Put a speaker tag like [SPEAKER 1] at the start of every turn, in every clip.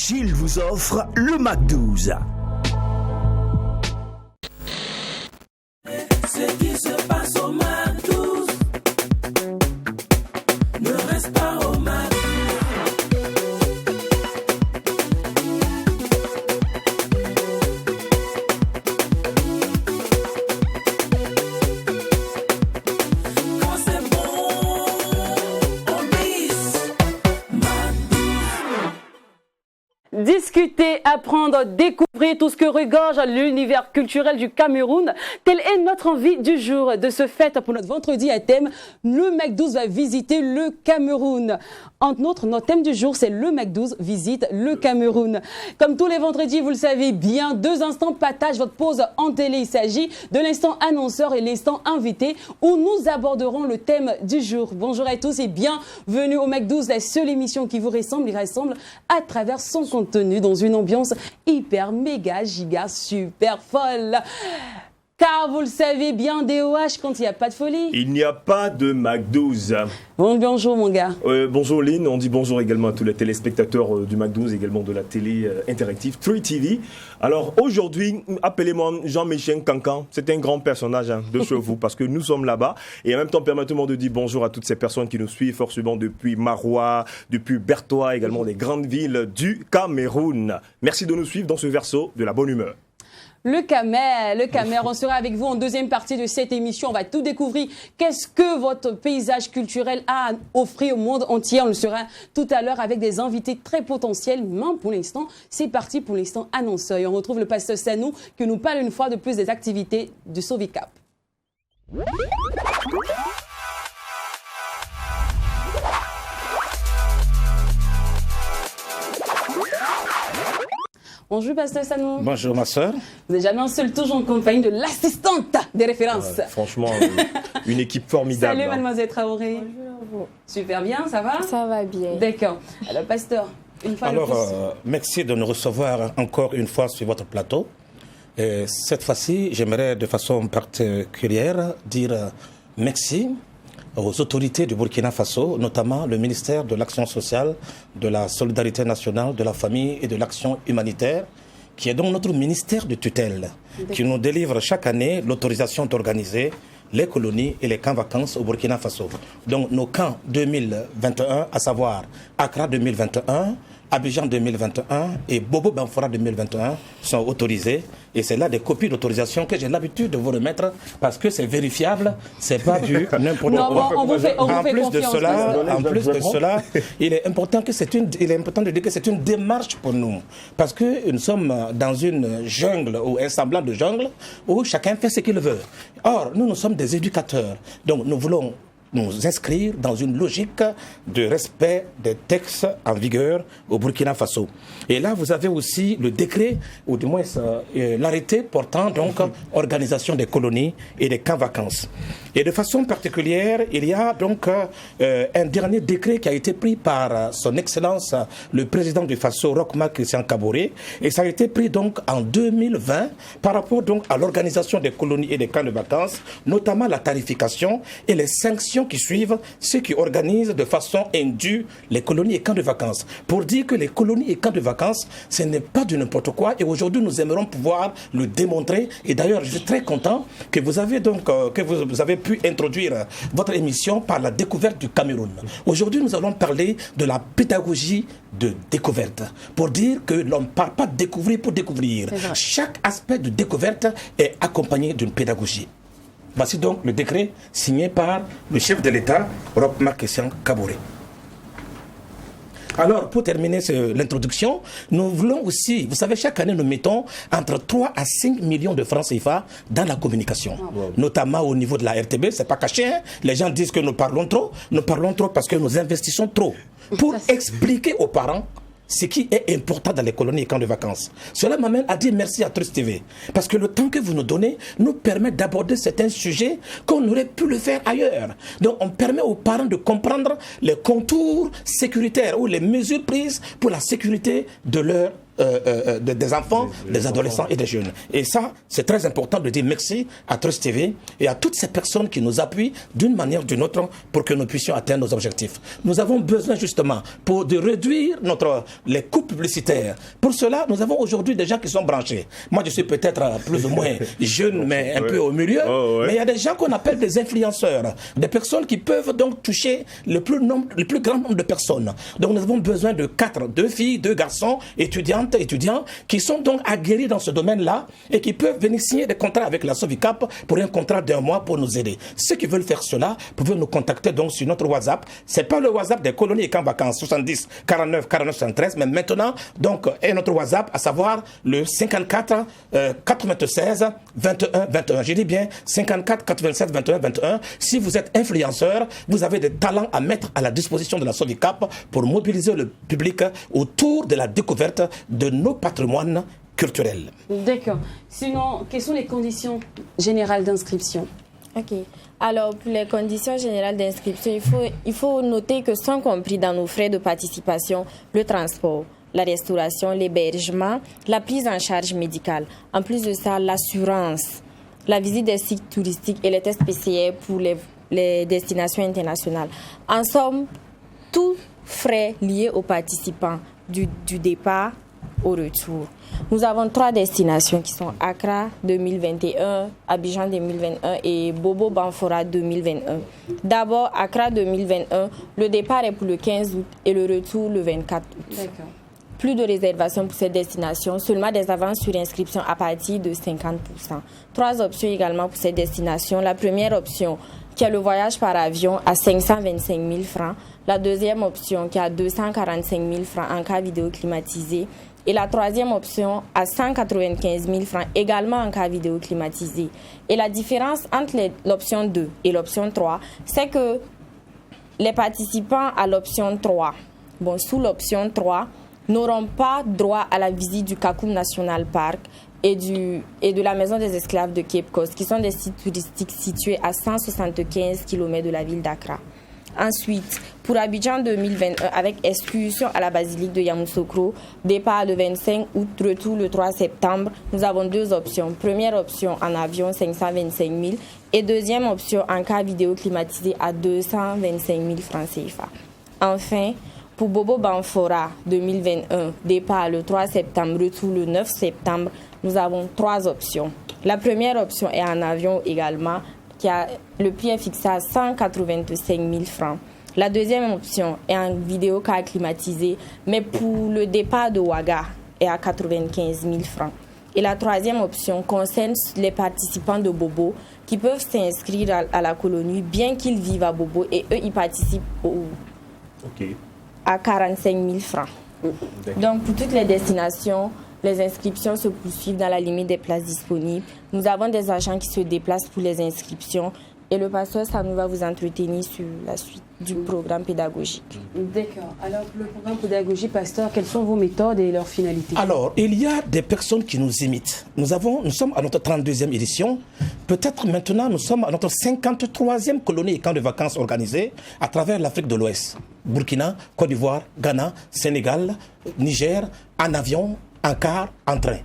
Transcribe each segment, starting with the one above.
[SPEAKER 1] Gilles vous offre le Mac 12.
[SPEAKER 2] Ce qui se passe au Mac 12 ne reste pas au Mac 12. Quand c'est bon, on glisse. Mac 12.
[SPEAKER 3] Discuter, apprendre, découvrir tout ce que regorge l'univers culturel du Cameroun. Telle est notre envie du jour. De ce fait, pour notre vendredi à thème, le Mac 12 va visiter le Cameroun. Entre autres, notre thème du jour, c'est le Mac 12 visite le Cameroun. Comme tous les vendredis, vous le savez bien, 2 instants partagent votre pause en télé. Il s'agit de l'instant annonceur et l'instant invité où nous aborderons le thème du jour. Bonjour à tous et bienvenue au Mac 12, la seule émission qui vous rassemble et rassemble à travers son contenu dans une ambiance hyper, méga, giga, super folle. Car vous le savez bien, DOH, quand il n'y a pas de folie.
[SPEAKER 4] Il n'y a pas de Mac 12.
[SPEAKER 3] Bonjour mon gars.
[SPEAKER 4] Bonjour Lynn, on dit bonjour également à tous les téléspectateurs du Mac 12, également de la télé interactive 3TV. Alors aujourd'hui, appelez-moi Jean-Michel Cancan, c'est un grand personnage de chez vous parce que nous sommes là-bas. Et en même temps, permettez-moi de dire bonjour à toutes ces personnes qui nous suivent forcément depuis Marois, depuis Bertois, également des grandes villes du Cameroun. Merci de nous suivre dans ce verso de la bonne humeur.
[SPEAKER 3] Le Camer, on sera avec vous en deuxième partie de cette émission. On va tout découvrir. Qu'est-ce que votre paysage culturel a à offrir au monde entier? On le sera tout à l'heure avec des invités très potentiels. Mais pour l'instant, c'est parti pour l'instant annonceur. Et on retrouve le pasteur Sanou qui nous parle une fois de plus des activités du Sovicap. Bonjour, pasteur Sanou.
[SPEAKER 5] Bonjour, ma soeur.
[SPEAKER 3] Vous n'êtes jamais un seul, toujours en compagnie de l'assistante des références.
[SPEAKER 4] Franchement, une équipe formidable.
[SPEAKER 3] Salut, mademoiselle Traoré.
[SPEAKER 6] Bonjour.
[SPEAKER 3] Super bien, ça va?
[SPEAKER 6] Ça va bien.
[SPEAKER 3] D'accord. Alors, pasteur, une fois
[SPEAKER 5] Alors,
[SPEAKER 3] de plus.
[SPEAKER 5] merci de nous recevoir encore une fois sur votre plateau. Et cette fois-ci, j'aimerais de façon particulière dire merci aux autorités du Burkina Faso, notamment le ministère de l'Action sociale, de la solidarité nationale, de la famille et de l'action humanitaire, qui est donc notre ministère de tutelle, qui nous délivre chaque année l'autorisation d'organiser les colonies et les camps vacances au Burkina Faso. Donc nos camps 2021, à savoir Accra 2021, Abidjan 2021 et Bobo Banfora 2021 sont autorisés. Et c'est là des copies d'autorisation que j'ai l'habitude de vous remettre parce que c'est vérifiable, c'est pas du n'importe quoi.
[SPEAKER 3] On vous fait
[SPEAKER 5] En plus
[SPEAKER 3] confiance.
[SPEAKER 5] de cela, il est important de dire que c'est une démarche pour nous. Parce que nous sommes dans une jungle ou un semblant de jungle où chacun fait ce qu'il veut. Or, nous sommes des éducateurs. Donc nous voulons nous inscrire dans une logique de respect des textes en vigueur au Burkina Faso. Et là, vous avez aussi le décret, ou du moins l'arrêté portant donc organisation des colonies et des camps vacances. Et de façon particulière, il y a donc un dernier décret qui a été pris par son Excellence, le président du Faso, Roch-Marc Christian Kaboré, et ça a été pris donc en 2020 par rapport donc à l'organisation des colonies et des camps de vacances, notamment la tarification et les sanctions qui suivent ceux qui organisent de façon indue les colonies et camps de vacances. Pour dire que les colonies et camps de vacances, ce n'est pas du n'importe quoi. Et aujourd'hui, nous aimerons pouvoir le démontrer. Et d'ailleurs, je suis très content que vous avez donc que vous avez pu introduire votre émission par la découverte du Cameroun. Aujourd'hui, nous allons parler de la pédagogie de découverte. Pour dire que l'on ne parle pas de découvrir pour découvrir. Chaque aspect de découverte est accompagné d'une pédagogie. Voici donc le décret signé par le chef de l'État, Roch-Marc Christian Kaboré. Alors, pour terminer l'introduction, nous voulons aussi, vous savez, chaque année, nous mettons entre 3 à 5 millions de francs CFA dans la communication, notamment au niveau de la RTB, c'est pas caché, hein? Les gens disent que nous parlons trop parce que nous investissons trop pour expliquer aux parents ce qui est important dans les colonies et camps de vacances. Cela m'amène à dire merci à Trust TV. Parce que le temps que vous nous donnez nous permet d'aborder certains sujets qu'on aurait pu le faire ailleurs. Donc on permet aux parents de comprendre les contours sécuritaires ou les mesures prises pour la sécurité de leurs des enfants, des adolescents et des jeunes. Et ça, c'est très important de dire merci à Trust TV et à toutes ces personnes qui nous appuient d'une manière ou d'une autre pour que nous puissions atteindre nos objectifs. Nous avons besoin justement de réduire les coûts publicitaires. Pour cela, nous avons aujourd'hui des gens qui sont branchés. Moi, je suis peut-être plus ou moins jeune, mais un peu au milieu. Mais il y a des gens qu'on appelle des influenceurs, des personnes qui peuvent donc toucher le plus grand nombre de personnes. Donc nous avons besoin de 2 filles, 2 garçons, étudiantes, étudiants, qui sont donc aguerris dans ce domaine-là et qui peuvent venir signer des contrats avec la Sovicap pour un contrat d'1 mois pour nous aider. Ceux qui veulent faire cela, peuvent nous contacter donc sur notre WhatsApp. C'est pas le WhatsApp des colonies et camps vacances 70 49 49 73, mais maintenant donc est notre WhatsApp, à savoir le 54 96 21 21. Je dis bien 54 87 21 21. Si vous êtes influenceur, vous avez des talents à mettre à la disposition de la Sovicap pour mobiliser le public autour de la découverte de nos patrimoines culturels.
[SPEAKER 3] D'accord. Sinon, quelles sont les conditions générales d'inscription?
[SPEAKER 6] Ok. Alors, pour les conditions générales d'inscription, il faut noter que sont compris dans nos frais de participation le transport, la restauration, l'hébergement, la prise en charge médicale. En plus de ça, l'assurance, la visite des sites touristiques et les tests PCR pour les destinations internationales. En somme, tous frais liés aux participants du départ au retour. Nous avons 3 destinations qui sont Accra 2021, Abidjan 2021 et Bobo Banfora 2021. D'abord, Accra 2021, le départ est pour le 15 août et le retour le 24 août.
[SPEAKER 3] D'accord.
[SPEAKER 6] Plus de réservations pour cette destination, seulement des avances sur inscription à partir de 50%. 3 options également pour cette destination. La première option, qui est le voyage par avion à 525 000 francs. La deuxième option, qui est à 245 000 francs en cas vidéo climatisé. Et la troisième option à 195 000 francs, également en cas vidéo climatisé. Et la différence entre l'option 2 et l'option 3, c'est que les participants à l'option 3, sous l'option 3, n'auront pas droit à la visite du Kakoum National Park et de la Maison des Esclaves de Cape Coast, qui sont des sites touristiques situés à 175 km de la ville d'Accra. Ensuite, pour Abidjan 2021, avec excursion à la basilique de Yamoussoukro, départ le 25 août, retour le 3 septembre, nous avons 2 options. Première option en avion, 525 000, et deuxième option en cas vidéo climatisé à 225 000 francs CFA. Enfin, pour Bobo Banfora 2021, départ le 3 septembre, retour le 9 septembre, nous avons 3 options. La première option est en avion également, le prix est fixé à 185 000 francs. La deuxième option est en vidéocar climatisé, mais pour le départ de Ouaga est à 95 000 francs. Et la troisième option concerne les participants de Bobo qui peuvent s'inscrire à la colonie bien qu'ils vivent à Bobo et eux, ils participent à 45 000 francs. Donc, pour toutes les destinations, les inscriptions se poursuivent dans la limite des places disponibles. Nous avons des agents qui se déplacent pour les inscriptions et le pasteur Sanou va vous entretenir sur la suite du programme pédagogique.
[SPEAKER 3] D'accord. Alors, pour le programme pédagogique, pasteur, quelles sont vos méthodes et leurs finalités?
[SPEAKER 5] Alors, il y a des personnes qui nous imitent. Nous sommes à notre 32e édition. Peut-être maintenant, nous sommes à notre 53e colonie et camp de vacances organisé à travers l'Afrique de l'Ouest. Burkina, Côte d'Ivoire, Ghana, Sénégal, Niger, en avion, en car, en train.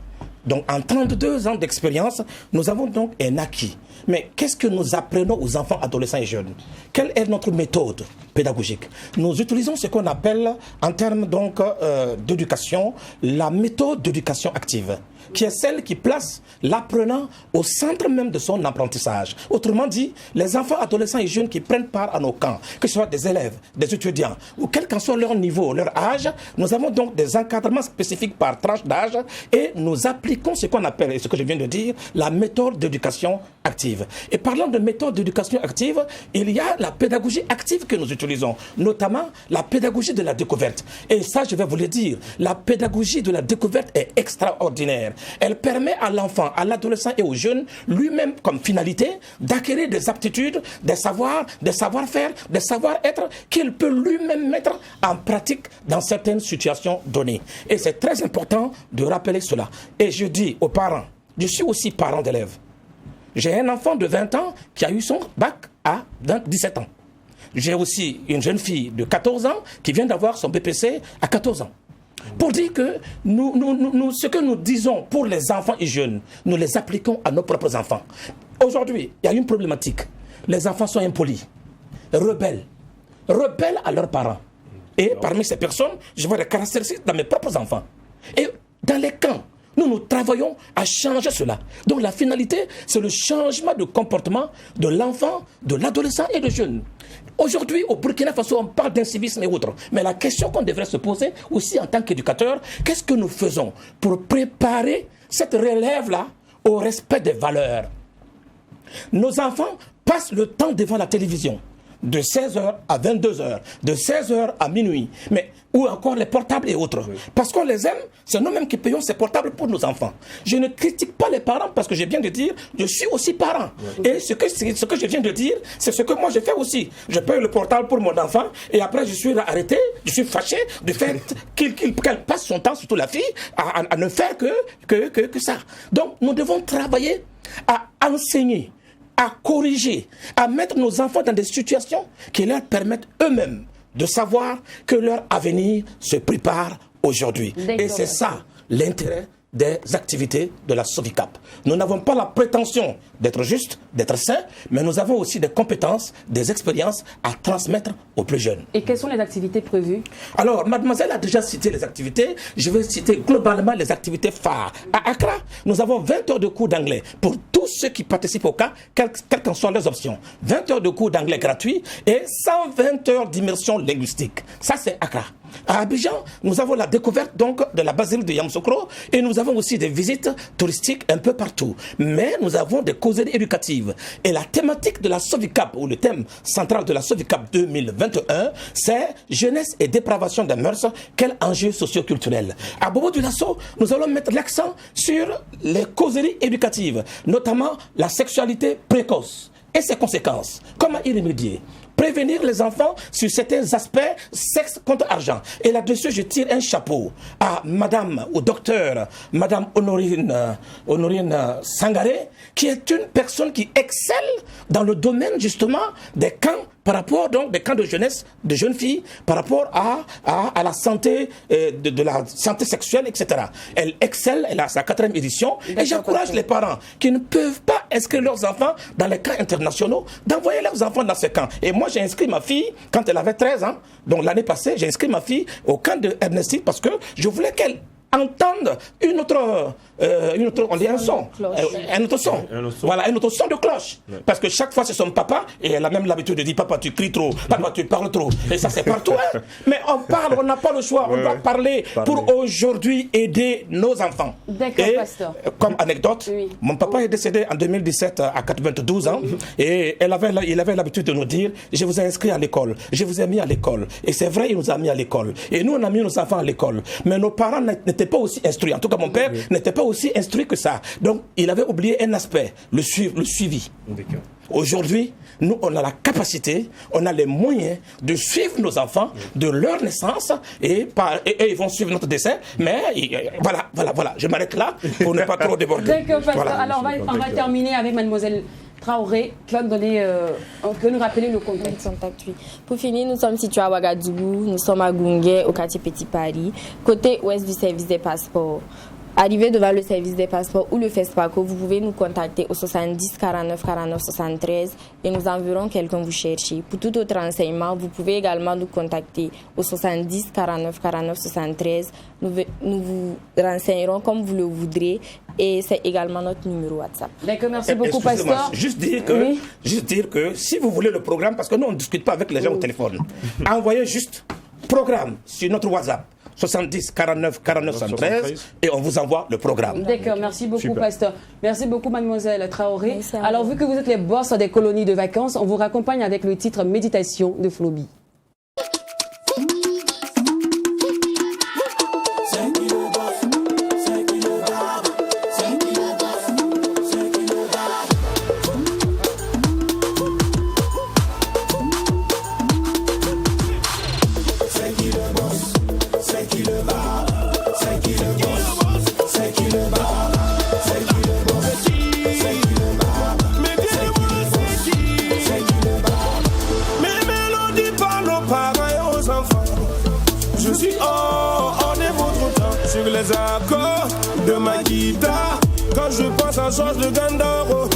[SPEAKER 5] Donc, en 32 ans d'expérience, nous avons donc un acquis. Mais qu'est-ce que nous apprenons aux enfants, adolescents et jeunes? Quelle est notre méthode pédagogique? Nous utilisons ce qu'on appelle, en termes donc d'éducation, la méthode d'éducation active, qui est celle qui place l'apprenant au centre même de son apprentissage. Autrement dit, les enfants, adolescents et jeunes qui prennent part à nos camps, que ce soit des élèves, des étudiants, ou quel qu'en soit leur niveau, leur âge, nous avons donc des encadrements spécifiques par tranche d'âge et nous appliquons ce qu'on appelle, et ce que je viens de dire, la méthode d'éducation active. Et parlant de méthode d'éducation active, il y a la pédagogie active que nous utilisons, notamment la pédagogie de la découverte. Et ça, je vais vous le dire, la pédagogie de la découverte est extraordinaire. Elle permet à l'enfant, à l'adolescent et au jeune, lui-même comme finalité, d'acquérir des aptitudes, des savoirs, des savoir-faire, des savoir-être qu'il peut lui-même mettre en pratique dans certaines situations données. Et c'est très important de rappeler cela. Et je dis aux parents, je suis aussi parent d'élèves. J'ai un enfant de 20 ans qui a eu son bac à 17 ans. J'ai aussi une jeune fille de 14 ans qui vient d'avoir son BPC à 14 ans. pour dire que ce que nous disons pour les enfants et jeunes, nous les appliquons à nos propres enfants. Aujourd'hui, il y a une problématique. Les enfants sont impolis, rebelles à leurs parents. Et parmi ces personnes, je vois des caractéristiques dans mes propres enfants. Et dans les camps, nous travaillons à changer cela. Donc la finalité, c'est le changement de comportement de l'enfant, de l'adolescent et du jeune. Aujourd'hui, au Burkina Faso, on parle d'incivisme et autres. Mais la question qu'on devrait se poser aussi en tant qu'éducateur, qu'est-ce que nous faisons pour préparer cette relève-là au respect des valeurs? Nos enfants passent le temps devant la télévision, de 16h à 22h, de 16h à minuit, ou encore les portables et autres. Oui. Parce qu'on les aime, c'est nous-mêmes qui payons ces portables pour nos enfants. Je ne critique pas les parents parce que je viens de dire, je suis aussi parent. Oui. Et ce que je viens de dire, c'est ce que moi je fais aussi. Je paye le portable pour mon enfant et après je suis arrêté, je suis fâché du fait qu'elle passe son temps, surtout la fille, à ne faire que ça. Donc nous devons travailler à enseigner, à corriger, à mettre nos enfants dans des situations qui leur permettent eux-mêmes de savoir que leur avenir se prépare aujourd'hui. Et c'est ça l'intérêt des activités de la Sovicap. Nous n'avons pas la prétention d'être juste, d'être sain, mais nous avons aussi des compétences, des expériences à transmettre aux plus jeunes.
[SPEAKER 3] Et quelles sont les activités prévues? Alors,
[SPEAKER 5] mademoiselle a déjà cité les activités. Je vais citer globalement les activités phares. À Accra, nous avons 20 heures de cours d'anglais pour tous ceux qui participent au cas, quelles qu'en soient leurs options. 20 heures de cours d'anglais gratuits et 120 heures d'immersion linguistique. Ça, c'est Accra. À Abidjan, nous avons la découverte donc de la basilique de Yamoussoukro et nous avons aussi des visites touristiques un peu partout. Mais nous avons des causeries éducatives. Et la thématique de la Sovicap, ou le thème central de la Sovicap 2021, c'est jeunesse et dépravation des mœurs, quel enjeu socio-culturel. À Bobo-Dioulasso, nous allons mettre l'accent sur les causeries éducatives, notamment la sexualité précoce et ses conséquences. Comment y remédier? Prévenir les enfants sur certains aspects sexe contre argent. Et là-dessus, je tire un chapeau à madame, au docteur, madame Honorine Sangaré, qui est une personne qui excelle dans le domaine justement des camps, par rapport donc des camps de jeunesse, de jeunes filles, par rapport à la santé, de la santé sexuelle, etc. Elle excelle, elle a sa 4e édition, et j'encourage les parents qui ne peuvent pas inscrire leurs enfants dans les camps internationaux, d'envoyer leurs enfants dans ces camps. Et moi, j'ai inscrit ma fille, quand elle avait 13 ans, donc l'année passée, j'ai inscrit ma fille au camp de Ernestine parce que je voulais qu'elle entendre on dit un son, un autre son. Voilà, un autre son de cloche. Ouais. Parce que chaque fois c'est son papa et elle a même l'habitude de dire papa tu cries trop, papa tu parles trop. Et ça c'est partout. Hein. Mais on parle, on n'a pas le choix, on doit parler pour aujourd'hui aider nos enfants.
[SPEAKER 3] D'accord,
[SPEAKER 5] et
[SPEAKER 3] pasteur.
[SPEAKER 5] Comme anecdote, mon papa est décédé en 2017 à 92 ans et il avait l'habitude de nous dire je vous ai inscrit à l'école, je vous ai mis à l'école. Et c'est vrai, il nous a mis à l'école. Et nous on a mis nos enfants à l'école. Mais nos parents n'étaient pas aussi instruits. En tout cas, mon père n'était pas aussi instruit que ça. Donc, il avait oublié un aspect, le suivi. Aujourd'hui, nous, on a la capacité, on a les moyens de suivre nos enfants de leur naissance et ils vont suivre notre dessin. Mais voilà, je m'arrête là pour ne pas trop déborder.
[SPEAKER 3] D'accord, pasteur. Voilà. Alors, on va terminer avec mademoiselle Traoré, qui va nous rappeler le contexte.
[SPEAKER 6] Pour finir, nous sommes situés à Ouagadougou, nous sommes à Goungué, au quartier Petit Paris, côté ouest du service des passeports. Arrivé devant le service des passeports ou le FESPACO, vous pouvez nous contacter au 70 49 49 73 et nous enverrons quelqu'un vous chercher. Pour tout autre renseignement, vous pouvez également nous contacter au 70 49 49 73. Nous vous renseignerons comme vous le voudrez et c'est également notre numéro WhatsApp.
[SPEAKER 3] D'accord, merci beaucoup, pasteur.
[SPEAKER 5] Juste dire que si vous voulez le programme, parce que nous on ne discute pas avec les gens au téléphone, envoyez juste programme sur notre WhatsApp. 70 49 49 73 et on vous envoie le programme.
[SPEAKER 3] D'accord, merci beaucoup, pasteur. Merci beaucoup, mademoiselle Traoré. Alors, vu que vous êtes les boss des colonies de vacances, on vous raccompagne avec le titre Méditation de Floby.
[SPEAKER 2] Mes mélodies parlent
[SPEAKER 7] sur les accords de ma guitare. Quand je pense à Georges de Gandaro,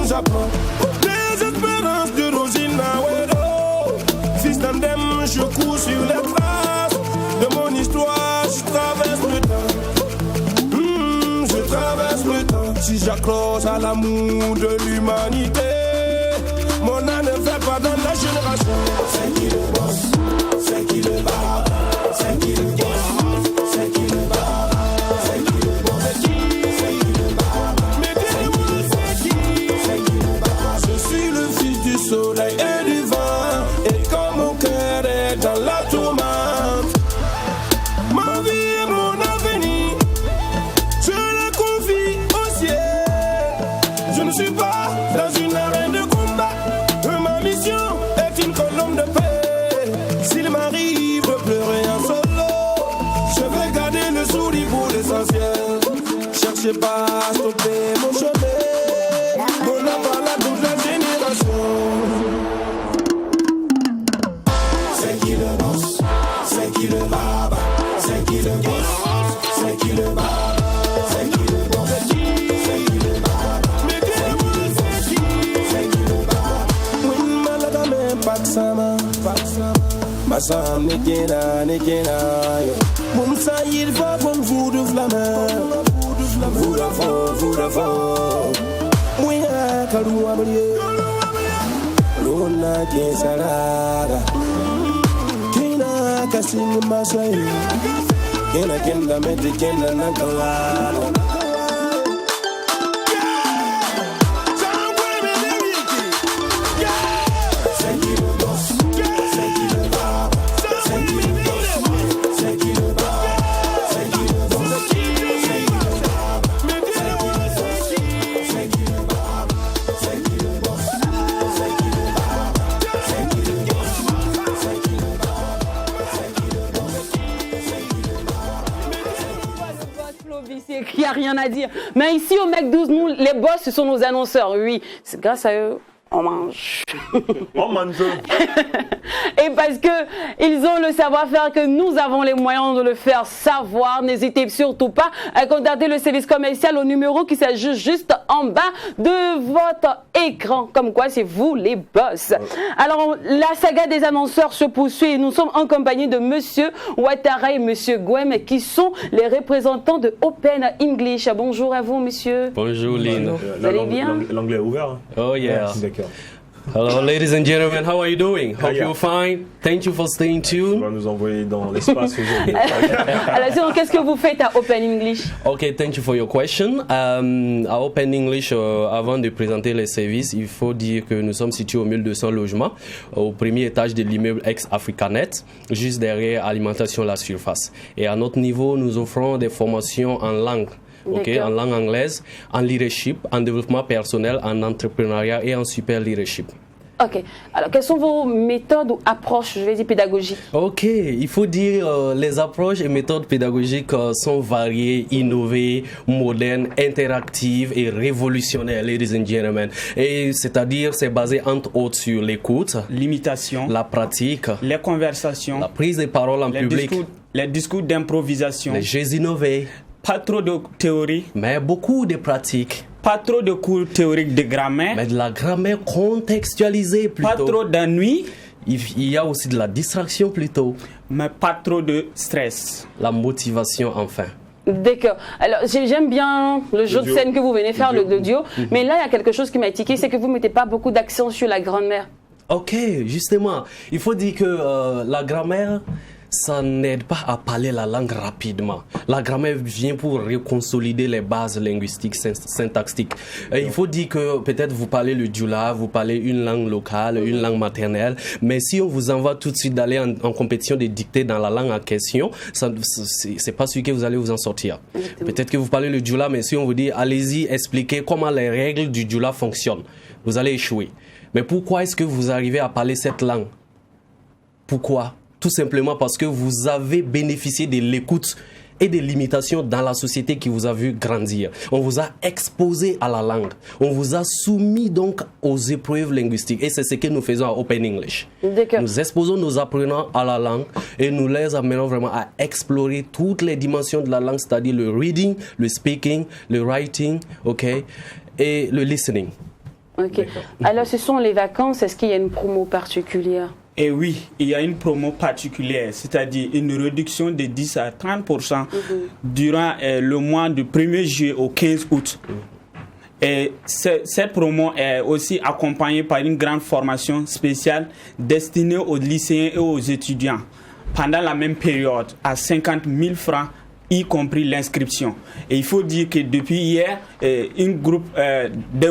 [SPEAKER 7] j'apprends les espérances de Rosina Wedo. Fils d'Andem, je cours sur les traces de mon histoire. Je traverse le temps, je traverse le temps. Si j'accroche à l'amour de l'humanité, mon âme ne fait pas dans la génération. C'est qui le boss, c'est qui le bar, c'est qui le boss, c'est qui le bar, c'est qui le boss, c'est qui le bar. Mais dis-moi c'est qui le bar. Je suis le fils du soleil et du vent, et quand mon cœur est dans la tourmente, ma vie et mon avenir, je la confie au ciel. Je ne suis pas dans une arène de combat. Ma mission est une colombe de paix. S'il m'arrive de pleurer en solo, je vais garder le sourire pour l'essentiel. Cherchez pas à stopper mon chemin. Mon enfant à toute la génération. C'est qui le boss? C'est qui le baba? C'est qui le boss? C'est qui le baba? C'est qui le boss? C'est qui le baba? Mais dis-moi c'est qui? C'est qui le baba? Win malagame paksama, masam nekena yo. Mon saïd va comme vous de flamme, vous la fond. Mouya kalou abriye, lona kesalada. Kina kasing masai, kena kenda meti kenda nakawala.
[SPEAKER 3] Il n'y a rien à dire. Mais ici au Mac12, nous, les boss, ce sont nos annonceurs. Oui, c'est grâce à eux, on mange.
[SPEAKER 4] On mange.
[SPEAKER 3] Et parce qu'ils ont le savoir-faire que nous avons les moyens de le faire savoir, n'hésitez surtout pas à contacter le service commercial au numéro qui s'ajoute juste en bas de votre écran. Comme quoi, c'est vous les boss. Alors, la saga des annonceurs se poursuit et nous sommes en compagnie de Monsieur Ouattara et Monsieur Gwem qui sont les représentants de Open English. Bonjour à vous, monsieur.
[SPEAKER 8] Bonjour, Lynn.
[SPEAKER 3] Vous allez bien?
[SPEAKER 4] L'anglais est ouvert. Hein?
[SPEAKER 8] Oh, yeah.
[SPEAKER 4] D'accord.
[SPEAKER 8] Hello, ladies and gentlemen. How are you doing? Hope you're fine. Thank you for staying
[SPEAKER 4] Tu
[SPEAKER 8] tuned.
[SPEAKER 4] vas nous envoyer dans l'espace aujourd'hui.
[SPEAKER 3] Alors, sinon, qu'est-ce que vous faites à Open English?
[SPEAKER 8] Okay, thank you for your question. À Open English, avant de présenter les services, il faut dire que nous sommes situés au 1200 logements, au premier étage de l'immeuble ex-Africanet, juste derrière Alimentation La Surface. Et à notre niveau, nous offrons des formations en langue. Okay, en langue anglaise, en leadership, en développement personnel, en entrepreneuriat et en super leadership.
[SPEAKER 3] Ok. Alors, quelles sont vos méthodes ou approches, je vais dire, pédagogiques?
[SPEAKER 8] Ok, il faut dire les approches et méthodes pédagogiques sont variées, innovées, modernes, interactives et révolutionnaires, ladies and gentlemen. Et c'est-à-dire, c'est basé entre autres sur l'écoute,
[SPEAKER 9] l'imitation,
[SPEAKER 8] la pratique,
[SPEAKER 9] les conversations,
[SPEAKER 8] la prise de parole en public,
[SPEAKER 9] les discours d'improvisation,
[SPEAKER 8] les jeux innovés.
[SPEAKER 9] Pas trop de théorie,
[SPEAKER 8] mais beaucoup de pratiques.
[SPEAKER 9] Pas trop de cours théoriques de grammaire,
[SPEAKER 8] mais de la grammaire contextualisée plutôt.
[SPEAKER 9] Pas trop d'ennui.
[SPEAKER 8] Il y a aussi de la distraction plutôt.
[SPEAKER 9] Mais pas trop de stress.
[SPEAKER 8] La motivation enfin.
[SPEAKER 3] D'accord. Alors, j'aime bien le jeu de scène que vous venez faire, le duo. Mais là, il y a quelque chose qui m'a tiqué, c'est que vous ne mettez pas beaucoup d'accent sur la grammaire.
[SPEAKER 8] Ok, justement. Il faut dire que la grammaire, ça n'aide pas à parler la langue rapidement. La grammaire vient pour reconsolider les bases linguistiques, syntaxiques. Il faut dire que peut-être vous parlez le djoula, vous parlez une langue locale, une langue maternelle, mais si on vous envoie tout de suite d'aller en compétition de dictée dans la langue en question, c'est pas sûr que vous allez vous en sortir. Peut-être que vous parlez le djoula, mais si on vous dit allez-y expliquer comment les règles du djoula fonctionnent, vous allez échouer. Mais pourquoi est-ce que vous arrivez à parler cette langue? Pourquoi? Tout simplement parce que vous avez bénéficié de l'écoute et des limitations dans la société qui vous a vu grandir. On vous a exposé à la langue. On vous a soumis donc aux épreuves linguistiques. Et c'est ce que nous faisons à Open English. Nous exposons nos apprenants à la langue et nous les amenons vraiment à explorer toutes les dimensions de la langue, c'est-à-dire le reading, le speaking, le writing, et le listening.
[SPEAKER 3] Ok. Alors, ce sont les vacances. Est-ce qu'il y a une promo particulière?
[SPEAKER 9] Et oui, il y a une promo particulière, c'est-à-dire une réduction de 10 à 30% durant le mois du 1er juillet au 15 août. Et cette promo est aussi accompagnée par une grande formation spéciale destinée aux lycéens et aux étudiants pendant la même période à 50 000 francs, y compris l'inscription. Et il faut dire que depuis hier, des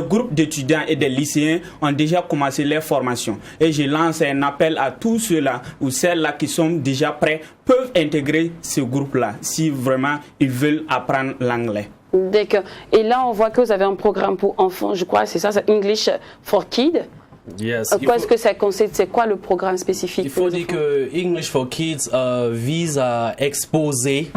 [SPEAKER 9] groupes d'étudiants et des lycéens ont déjà commencé leur formation. Et je lance un appel à tous ceux-là ou celles-là qui sont déjà prêts, peuvent intégrer ce groupe-là si vraiment ils veulent apprendre l'anglais.
[SPEAKER 3] D'accord. Et là, on voit que vous avez un programme pour enfants, je crois, c'est ça, c'est English for Kids.
[SPEAKER 8] Yes.
[SPEAKER 3] Quoi est-ce que ça consiste? C'est quoi le programme spécifique?
[SPEAKER 8] Il faut dire que English for Kids vise à exposer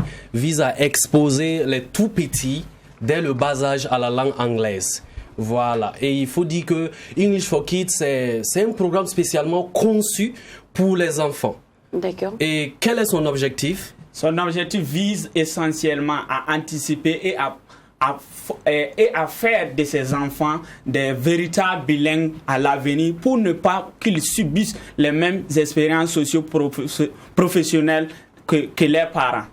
[SPEAKER 8] les tout petits dès le bas âge à la langue anglaise. Voilà. Et il faut dire que English for Kids, c'est un programme spécialement conçu pour les enfants.
[SPEAKER 3] D'accord.
[SPEAKER 8] Et quel est son objectif?
[SPEAKER 9] Son objectif vise essentiellement à anticiper et à faire de ces enfants des véritables bilingues à l'avenir pour ne pas qu'ils subissent les mêmes expériences socio-professionnelles que leurs parents.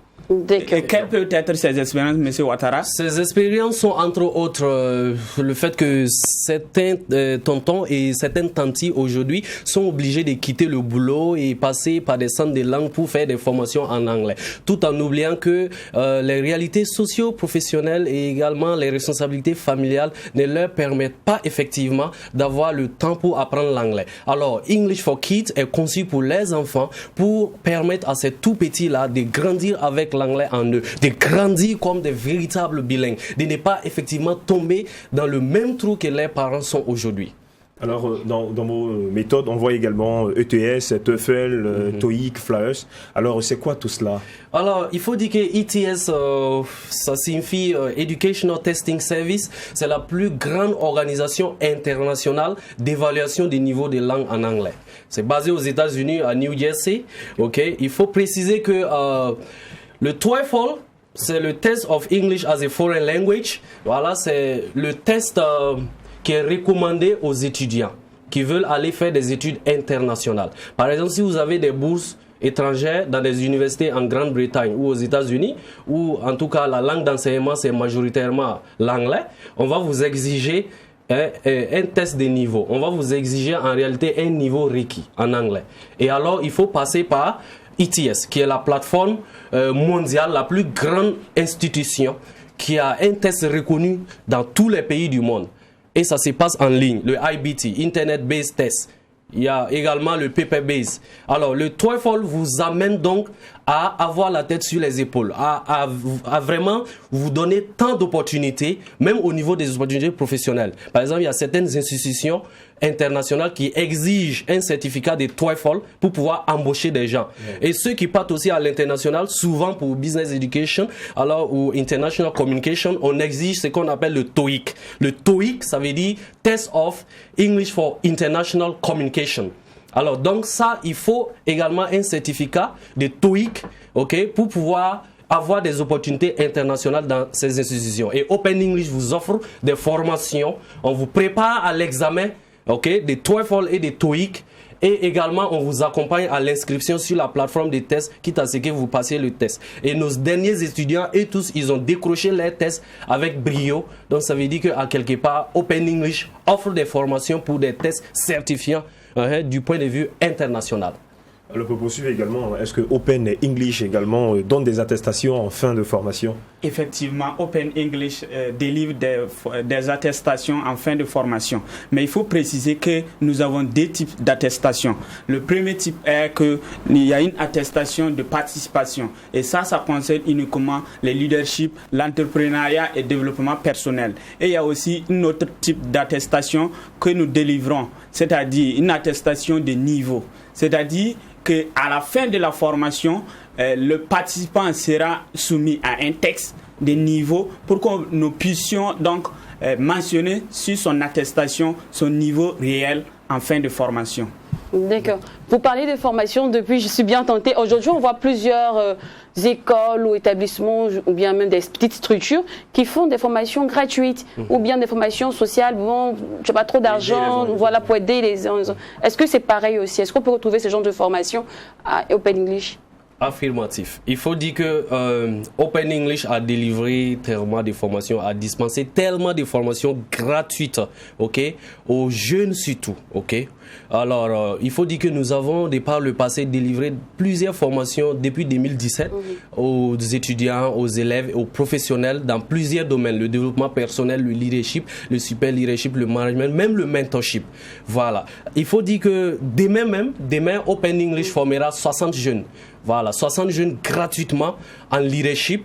[SPEAKER 9] Et quelles peuvent être ces expériences, M. Ouattara?
[SPEAKER 8] Ces expériences sont entre autres le fait que certains tontons et certaines tantis aujourd'hui sont obligés de quitter le boulot et passer par des centres de langue pour faire des formations en anglais, tout en oubliant que les réalités socio-professionnelles et également les responsabilités familiales ne leur permettent pas effectivement d'avoir le temps pour apprendre l'anglais. Alors, English for Kids est conçu pour les enfants pour permettre à ces tout petits-là de grandir avec l'anglais en eux, de grandir comme des véritables bilingues, de ne pas effectivement tomber dans le même trou que les parents sont aujourd'hui.
[SPEAKER 4] Alors, dans vos méthodes, on voit également ETS, TOEFL, TOEIC, FLAEUS. Alors, c'est quoi tout cela?
[SPEAKER 8] Alors, il faut dire que ETS, ça signifie Educational Testing Service. C'est la plus grande organisation internationale d'évaluation des niveaux de langue en anglais. C'est basé aux États-Unis, à New Jersey. Il faut préciser que le TOEFL, c'est le Test of English as a Foreign Language. Voilà, c'est le test qui est recommandé aux étudiants qui veulent aller faire des études internationales. Par exemple, si vous avez des bourses étrangères dans des universités en Grande-Bretagne ou aux États-Unis, ou en tout cas la langue d'enseignement c'est majoritairement l'anglais, on va vous exiger un test de niveau. On va vous exiger en réalité un niveau requis en anglais. Et alors, il faut passer par ETS, qui est la plateforme mondiale, la plus grande institution qui a un test reconnu dans tous les pays du monde. Et ça se passe en ligne, le IBT, Internet Based Test. Il y a également le Paper Based. Alors, le TOEFL vous amène donc à avoir la tête sur les épaules, à vraiment vous donner tant d'opportunités, même au niveau des opportunités professionnelles. Par exemple, il y a certaines institutions internationales qui exigent un certificat de TOEFL pour pouvoir embaucher des gens. Et ceux qui partent aussi à l'international, souvent pour Business Education, alors ou International Communication, on exige ce qu'on appelle le TOEIC. Le TOEIC, ça veut dire Test of English for International Communication. Alors, donc ça, il faut également un certificat de TOEIC, pour pouvoir avoir des opportunités internationales dans ces institutions. Et Open English vous offre des formations, on vous prépare à l'examen, des TOEFL et des TOEIC, et également on vous accompagne à l'inscription sur la plateforme des tests, quitte à ce que vous passiez le test. Et nos derniers étudiants, et tous, ils ont décroché les tests avec brio. Donc ça veut dire qu'à quelque part, Open English offre des formations pour des tests certifiants du point de vue international.
[SPEAKER 4] Alors, pour poursuivre également, est-ce que Open English également donne des attestations en fin de formation?
[SPEAKER 9] Effectivement, Open English délivre des attestations en fin de formation. Mais il faut préciser que nous avons deux types d'attestations. Le premier type est qu'il y a une attestation de participation. Et ça concerne uniquement le leadership, l'entrepreneuriat et le développement personnel. Et il y a aussi un autre type d'attestation que nous délivrons, c'est-à-dire une attestation de niveau. C'est-à-dire qu'à la fin de la formation, le participant sera soumis à un texte de niveau pour que nous puissions donc mentionner sur son attestation son niveau réel en fin de formation.
[SPEAKER 3] D'accord. Vous parlez de formation depuis, je suis bien tentée. Aujourd'hui, on voit plusieurs écoles ou établissements ou bien même des petites structures qui font des formations gratuites ou bien des formations sociales. Bon, je n'ai pas trop d'argent, voilà, pour aider les gens. Est-ce que c'est pareil aussi? Est-ce qu'on peut retrouver ce genre de formation à Open English?
[SPEAKER 8] Affirmatif. Il faut dire que Open English a délivré tellement de formations, a dispensé tellement de formations gratuites, ok, aux jeunes surtout, ok. Alors, il faut dire que nous avons, de par le passé, délivré plusieurs formations depuis 2017 aux étudiants, aux élèves, aux professionnels dans plusieurs domaines. Le développement personnel, le leadership, le super leadership, le management, même le mentorship. Voilà. Il faut dire que demain, Open English formera 60 jeunes. Voilà, 60 jeunes gratuitement en leadership.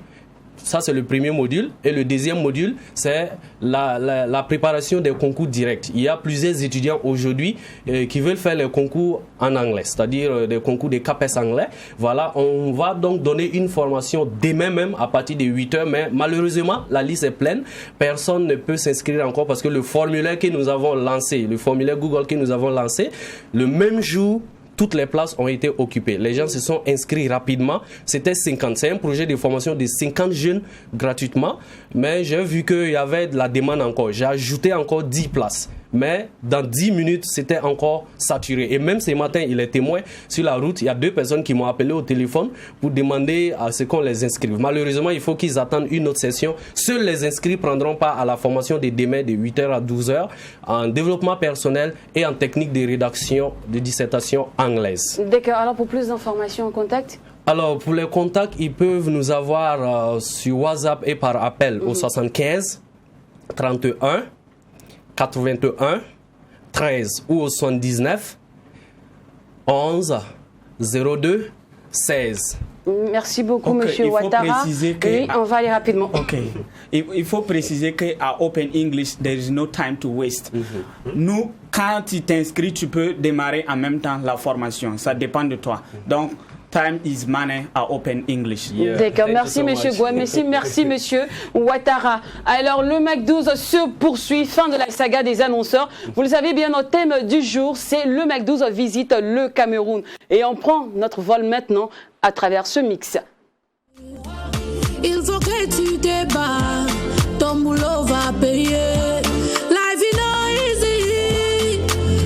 [SPEAKER 8] Ça, c'est le premier module. Et le deuxième module, c'est la préparation des concours directs. Il y a plusieurs étudiants aujourd'hui qui veulent faire les concours en anglais, c'est-à-dire des concours de CAPES anglais. Voilà, on va donc donner une formation demain même à partir de 8h. Mais malheureusement, la liste est pleine. Personne ne peut s'inscrire encore parce que le formulaire que nous avons lancé, le formulaire Google que nous avons lancé, le même jour, toutes les places ont été occupées. Les gens se sont inscrits rapidement. C'était 50. C'est un projet de formation de 50 jeunes gratuitement. Mais j'ai vu qu'il y avait de la demande encore. J'ai ajouté encore 10 places. Mais dans 10 minutes, c'était encore saturé. Et même ce matin, il est témoin sur la route. Il y a 2 personnes qui m'ont appelé au téléphone pour demander à ce qu'on les inscrive. Malheureusement, il faut qu'ils attendent une autre session. Seuls les inscrits prendront part à la formation de demain de 8h à 12h en développement personnel et en technique de rédaction de dissertation anglaise.
[SPEAKER 3] D'accord. Alors, pour plus d'informations, en contact?
[SPEAKER 8] Alors, pour les contacts, ils peuvent nous avoir sur WhatsApp et par appel au 75 31 81 13 ou au 79 11 02 16.
[SPEAKER 3] Merci beaucoup,
[SPEAKER 9] Okay,
[SPEAKER 3] Monsieur Ouattara. Oui, on va aller rapidement.
[SPEAKER 9] Ok. Il faut préciser qu'à Open English, there is no time to waste. Nous, quand tu t'inscris, tu peux démarrer en même temps la formation. Ça dépend de toi. Donc, time is money à Open English.
[SPEAKER 3] D'accord, merci Monsieur Gouin, merci Monsieur Ouattara. Alors le Mac12 se poursuit, fin de la saga des annonceurs. Vous le savez bien, notre thème du jour, c'est le Mac12 visite le Cameroun. Et on prend notre vol maintenant à travers ce mix.
[SPEAKER 2] Il faut que tu te bats, ton boulot va payer. La vie non easy,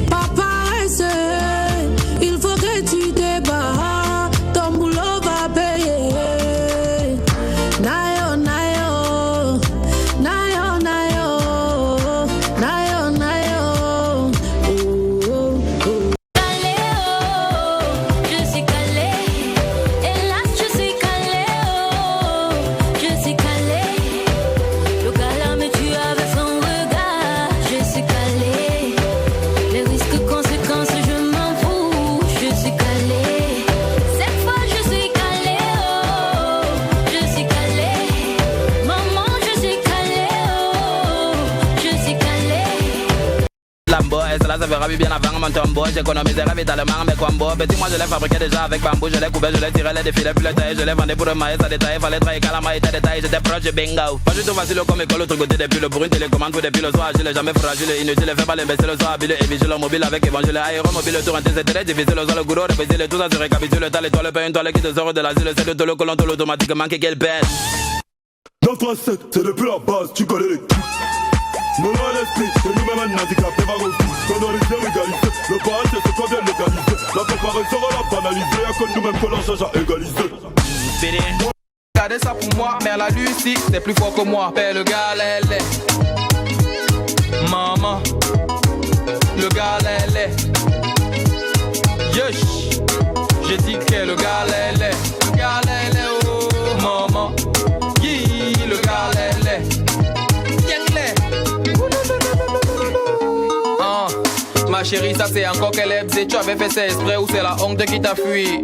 [SPEAKER 2] pas paresseux. Il faut que tu te bats, ton boulot va payer. Nayo, nayo, nayo, nayo, nayo, nayo. Oh, oh, oh.
[SPEAKER 10] Calé, oh, je suis calé. Hélas, je suis calé, oh, je suis calé. Le gars me tue avec son regard. Je suis calé. Les risques, conséquences, je m'en fous. Je suis calé. Cette fois, je suis calé, oh, je suis calé. Maman, je suis calé, oh, je suis calé.
[SPEAKER 11] Lambo, et cela se verra bien avant mon tombeau. J'économisais ravitaillement mes combos. Petit moi je l'ai fabriqué déjà avec bambou. Je l'ai coupé, je l'ai tiré, les défilés, puis le taille. Je l'ai vendu pour le maïs à détail. Fallait travailler qu'à la maïs à détail. J'étais proche de bingo. Pas du tout facile comme école, l'autre côté depuis le pour une télécommande pour depuis le soir. Je l'ai jamais fragile, inutile, fais pas l'imbécile le soir. Habile et vigile mobile avec évangile aéromobile. Tour c'est très difficile. Le sol, gourou, révisile, tout ça se récapitule. T'as l'étoile, paye une toile qui te sort de l'asile. C'est de tout le colon, tout l'automatiquement qui qu'elle pète.
[SPEAKER 7] 937, c'est depuis la base, tu connais les trucs. Mon nom est l'esprit, c'est nous-mêmes un handicap, t'es pas refus. Sonorisé, égalisé, le parent c'est ce qu'on vient légaliser. La préparation, on l'a banalisé, à cause nous-mêmes qu'on cherche à égaliser.
[SPEAKER 11] Regardez ça pour moi, mais la Lucie, c'est plus fort que moi. Père le gars, lélé. Maman, le gars, lélé. Yesh, j'ai dit que le gars, lélé. Le gars, lélé, oh, maman. Yi, le gars, lélé. Ma chérie, ça c'est encore qu'elle aime. Tu avais fait ça exprès ou c'est la honte qui t'a fui?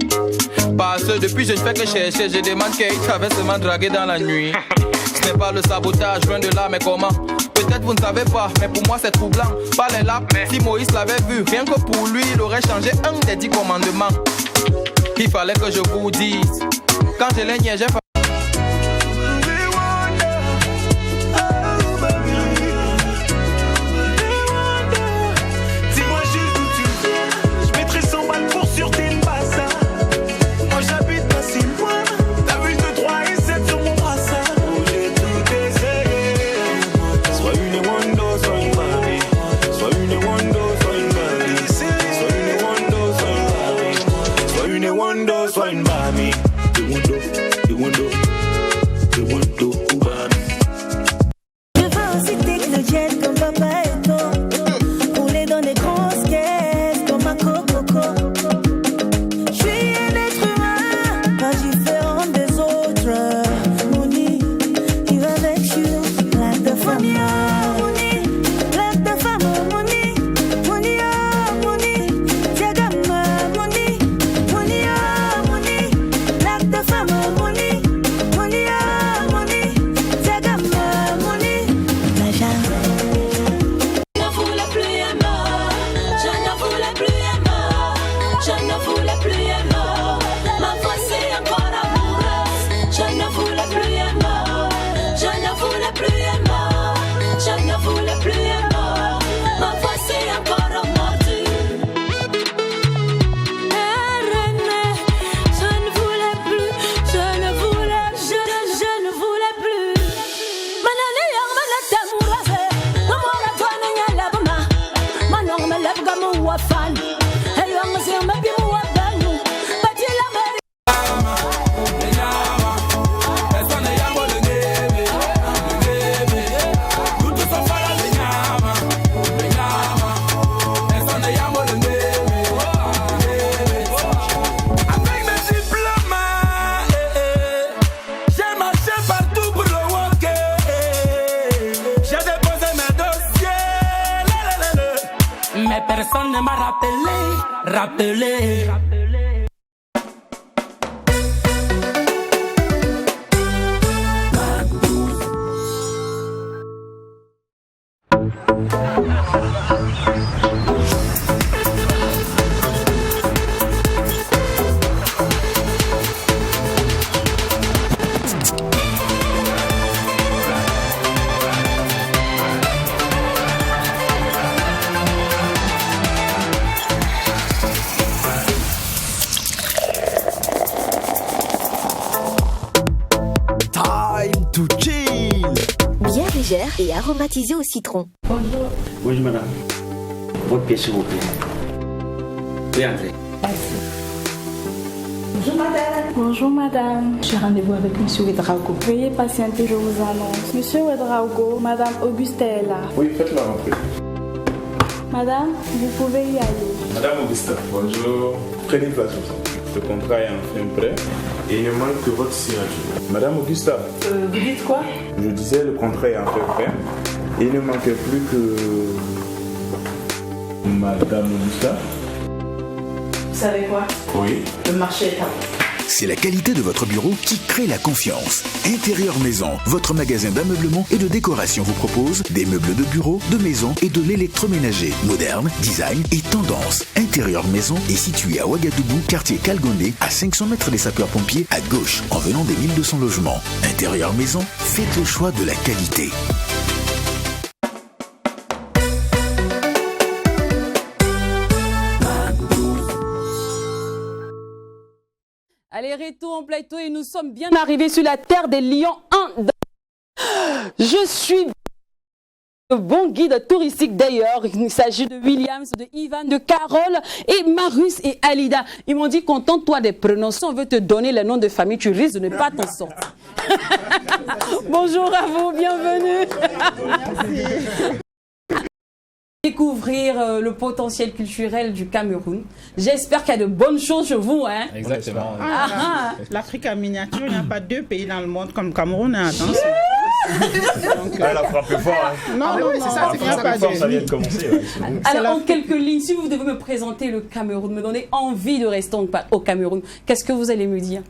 [SPEAKER 11] Parce que depuis je ne fais que chercher. Je demande qu'il t'avait seulement dragué dans la nuit. Ce n'est pas le sabotage, loin de là, mais comment? Peut-être vous ne savez pas, mais pour moi c'est troublant. Parlez là, si Moïse l'avait vu, rien que pour lui, il aurait changé un des 10 commandements. Il fallait que je vous dise Quand je l'ai nié, j'ai fait.
[SPEAKER 7] Dis-moi juste d'où tu viens. Je mettrai 100 balles pour sur tes passas. Moi j'habite pas si loin. T'as vu 2, 3 et 7 sur mon brassard. Oh, j'ai tout essayé. Soit une Wando, soit une Barbie. Soit une Wando, soit une Barbie. Soit une Wando, soit une Barbie. Soit une Wando, soit une Barbie.
[SPEAKER 12] Je veux aussi techno-jet comme papa et toi. Rouler dans des grosses caisses comme un coco. Je suis un être humain, pas différent des autres. Money, il va avec you. Plein de famille, money. Plein de femmes, money. Money, money. Diagama, money. Money, money. Plein de femmes, money. Money, money. Diagama, money. L'argent.
[SPEAKER 10] Je ne voulais plus aimer, je ne voulais plus aimer, je ne voulais plus aimer. Ma voici encore amoureuse. Je ne voulais plus aimer, je ne voulais plus aimer, je ne voulais plus aimer. Ma voici encore mordue. René, je ne voulais plus, je ne voulais plus. Manane yang manate murase, namora twana nyalabma. Manong malabga mo wafan, ayong siyang mabimu wabanu. Batila mari.
[SPEAKER 7] Avec mes diplômes, j'ai marché partout pour le walker. J'ai déposé mes dossiers.
[SPEAKER 10] Mais personne ne m'a rappelé.
[SPEAKER 1] Time to chill.
[SPEAKER 12] Bien légère et aromatisée au citron.
[SPEAKER 13] Bonjour madame. Votre pièce s'il vous plaît. Veuillez entrer.
[SPEAKER 14] Bonjour madame, j'ai rendez-vous avec monsieur Ouedraogo. Veuillez patienter, je vous annonce. Monsieur Ouedraogo, madame Auguste est là.
[SPEAKER 15] Oui, faites-la rentrer.
[SPEAKER 14] Madame, vous pouvez y aller.
[SPEAKER 15] Madame Augusta, bonjour. Prenez place ensemble. Le contrat est enfin prêt et il ne manque que votre signature. Madame Augusta.
[SPEAKER 14] Vous dites quoi?
[SPEAKER 15] Je disais le contrat est enfin prêt et il ne manquait plus que Madame Augusta.
[SPEAKER 14] Vous savez quoi?
[SPEAKER 15] Oui.
[SPEAKER 14] Le marché est à vous.
[SPEAKER 1] C'est la qualité de votre bureau qui crée la confiance. Intérieur Maison, votre magasin d'ameublement et de décoration vous propose des meubles de bureau, de maison et de l'électroménager. Moderne, design et tendance. Intérieur Maison est situé à Ouagadougou, quartier Kalgondé, à 500 mètres des sapeurs-pompiers, à gauche, en venant des 1200 logements. Intérieur Maison, faites le choix de la qualité.
[SPEAKER 3] Allez, retour en plateau et nous sommes bien arrivés sur la terre des lions 1. Je suis le bon guide touristique d'ailleurs. Il s'agit de Williams, de Ivan, de Carole et Marius et Alida. Ils m'ont dit, contente-toi des prénoms. Si on veut te donner le nom de famille, tu risques de ne pas t'en sortir. Bonjour à vous, bienvenue. Merci. Découvrir le potentiel culturel du Cameroun. J'espère qu'il y a de bonnes choses chez vous. Hein?
[SPEAKER 16] Exactement. L'Afrique en miniature, il n'y a pas deux pays dans le monde comme le Cameroun. Attention.
[SPEAKER 4] Elle a frappé fort. Hein.
[SPEAKER 16] Non,
[SPEAKER 4] oui, c'est ça, ça vient de commencer. Ouais.
[SPEAKER 3] Alors, en quelques lignes, si vous devez me présenter le Cameroun, me donner envie de rester au Cameroun, qu'est-ce que vous allez me dire?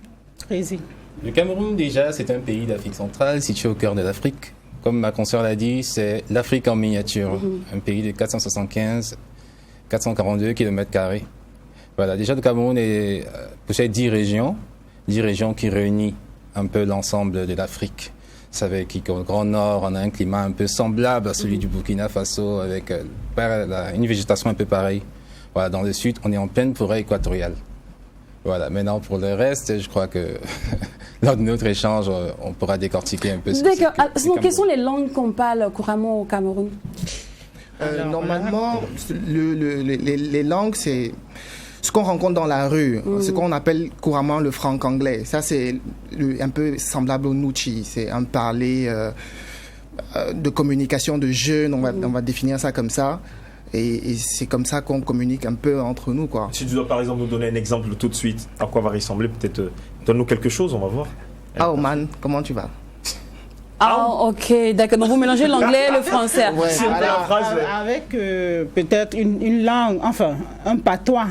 [SPEAKER 16] Précis.
[SPEAKER 17] Le Cameroun, déjà, c'est un pays d'Afrique centrale, situé au cœur de l'Afrique. Comme ma consoeur l'a dit, c'est l'Afrique en miniature, un pays de 442 km². Voilà, déjà le Cameroun possède 10 régions, 10 régions qui réunissent un peu l'ensemble de l'Afrique. Vous savez qu'au Grand Nord, on a un climat un peu semblable à celui du Burkina Faso, avec une végétation un peu pareille. Voilà, dans le sud, on est en pleine forêt équatoriale. Voilà, maintenant pour le reste, je crois que lors de notre échange, on pourra décortiquer un peu ce
[SPEAKER 3] D'accord. Sinon, quelles sont les langues qu'on parle couramment au Cameroun?
[SPEAKER 18] Normalement, les langues, c'est ce qu'on rencontre dans la rue, ce qu'on appelle couramment le franc-anglais. Ça, c'est un peu semblable au Nuchi. C'est un parler de communication de jeunes, on va définir ça comme ça. Et c'est comme ça qu'on communique un peu entre nous, quoi.
[SPEAKER 4] Si tu dois par exemple nous donner un exemple tout de suite, à quoi va ressembler, peut-être donne-nous quelque chose, on va voir.
[SPEAKER 18] Ah, oh man, comment tu vas?
[SPEAKER 3] Ah, ok, d'accord. Donc vous mélangez l'anglais et le français.
[SPEAKER 18] Ouais,
[SPEAKER 16] avec peut-être une langue, enfin, un patois,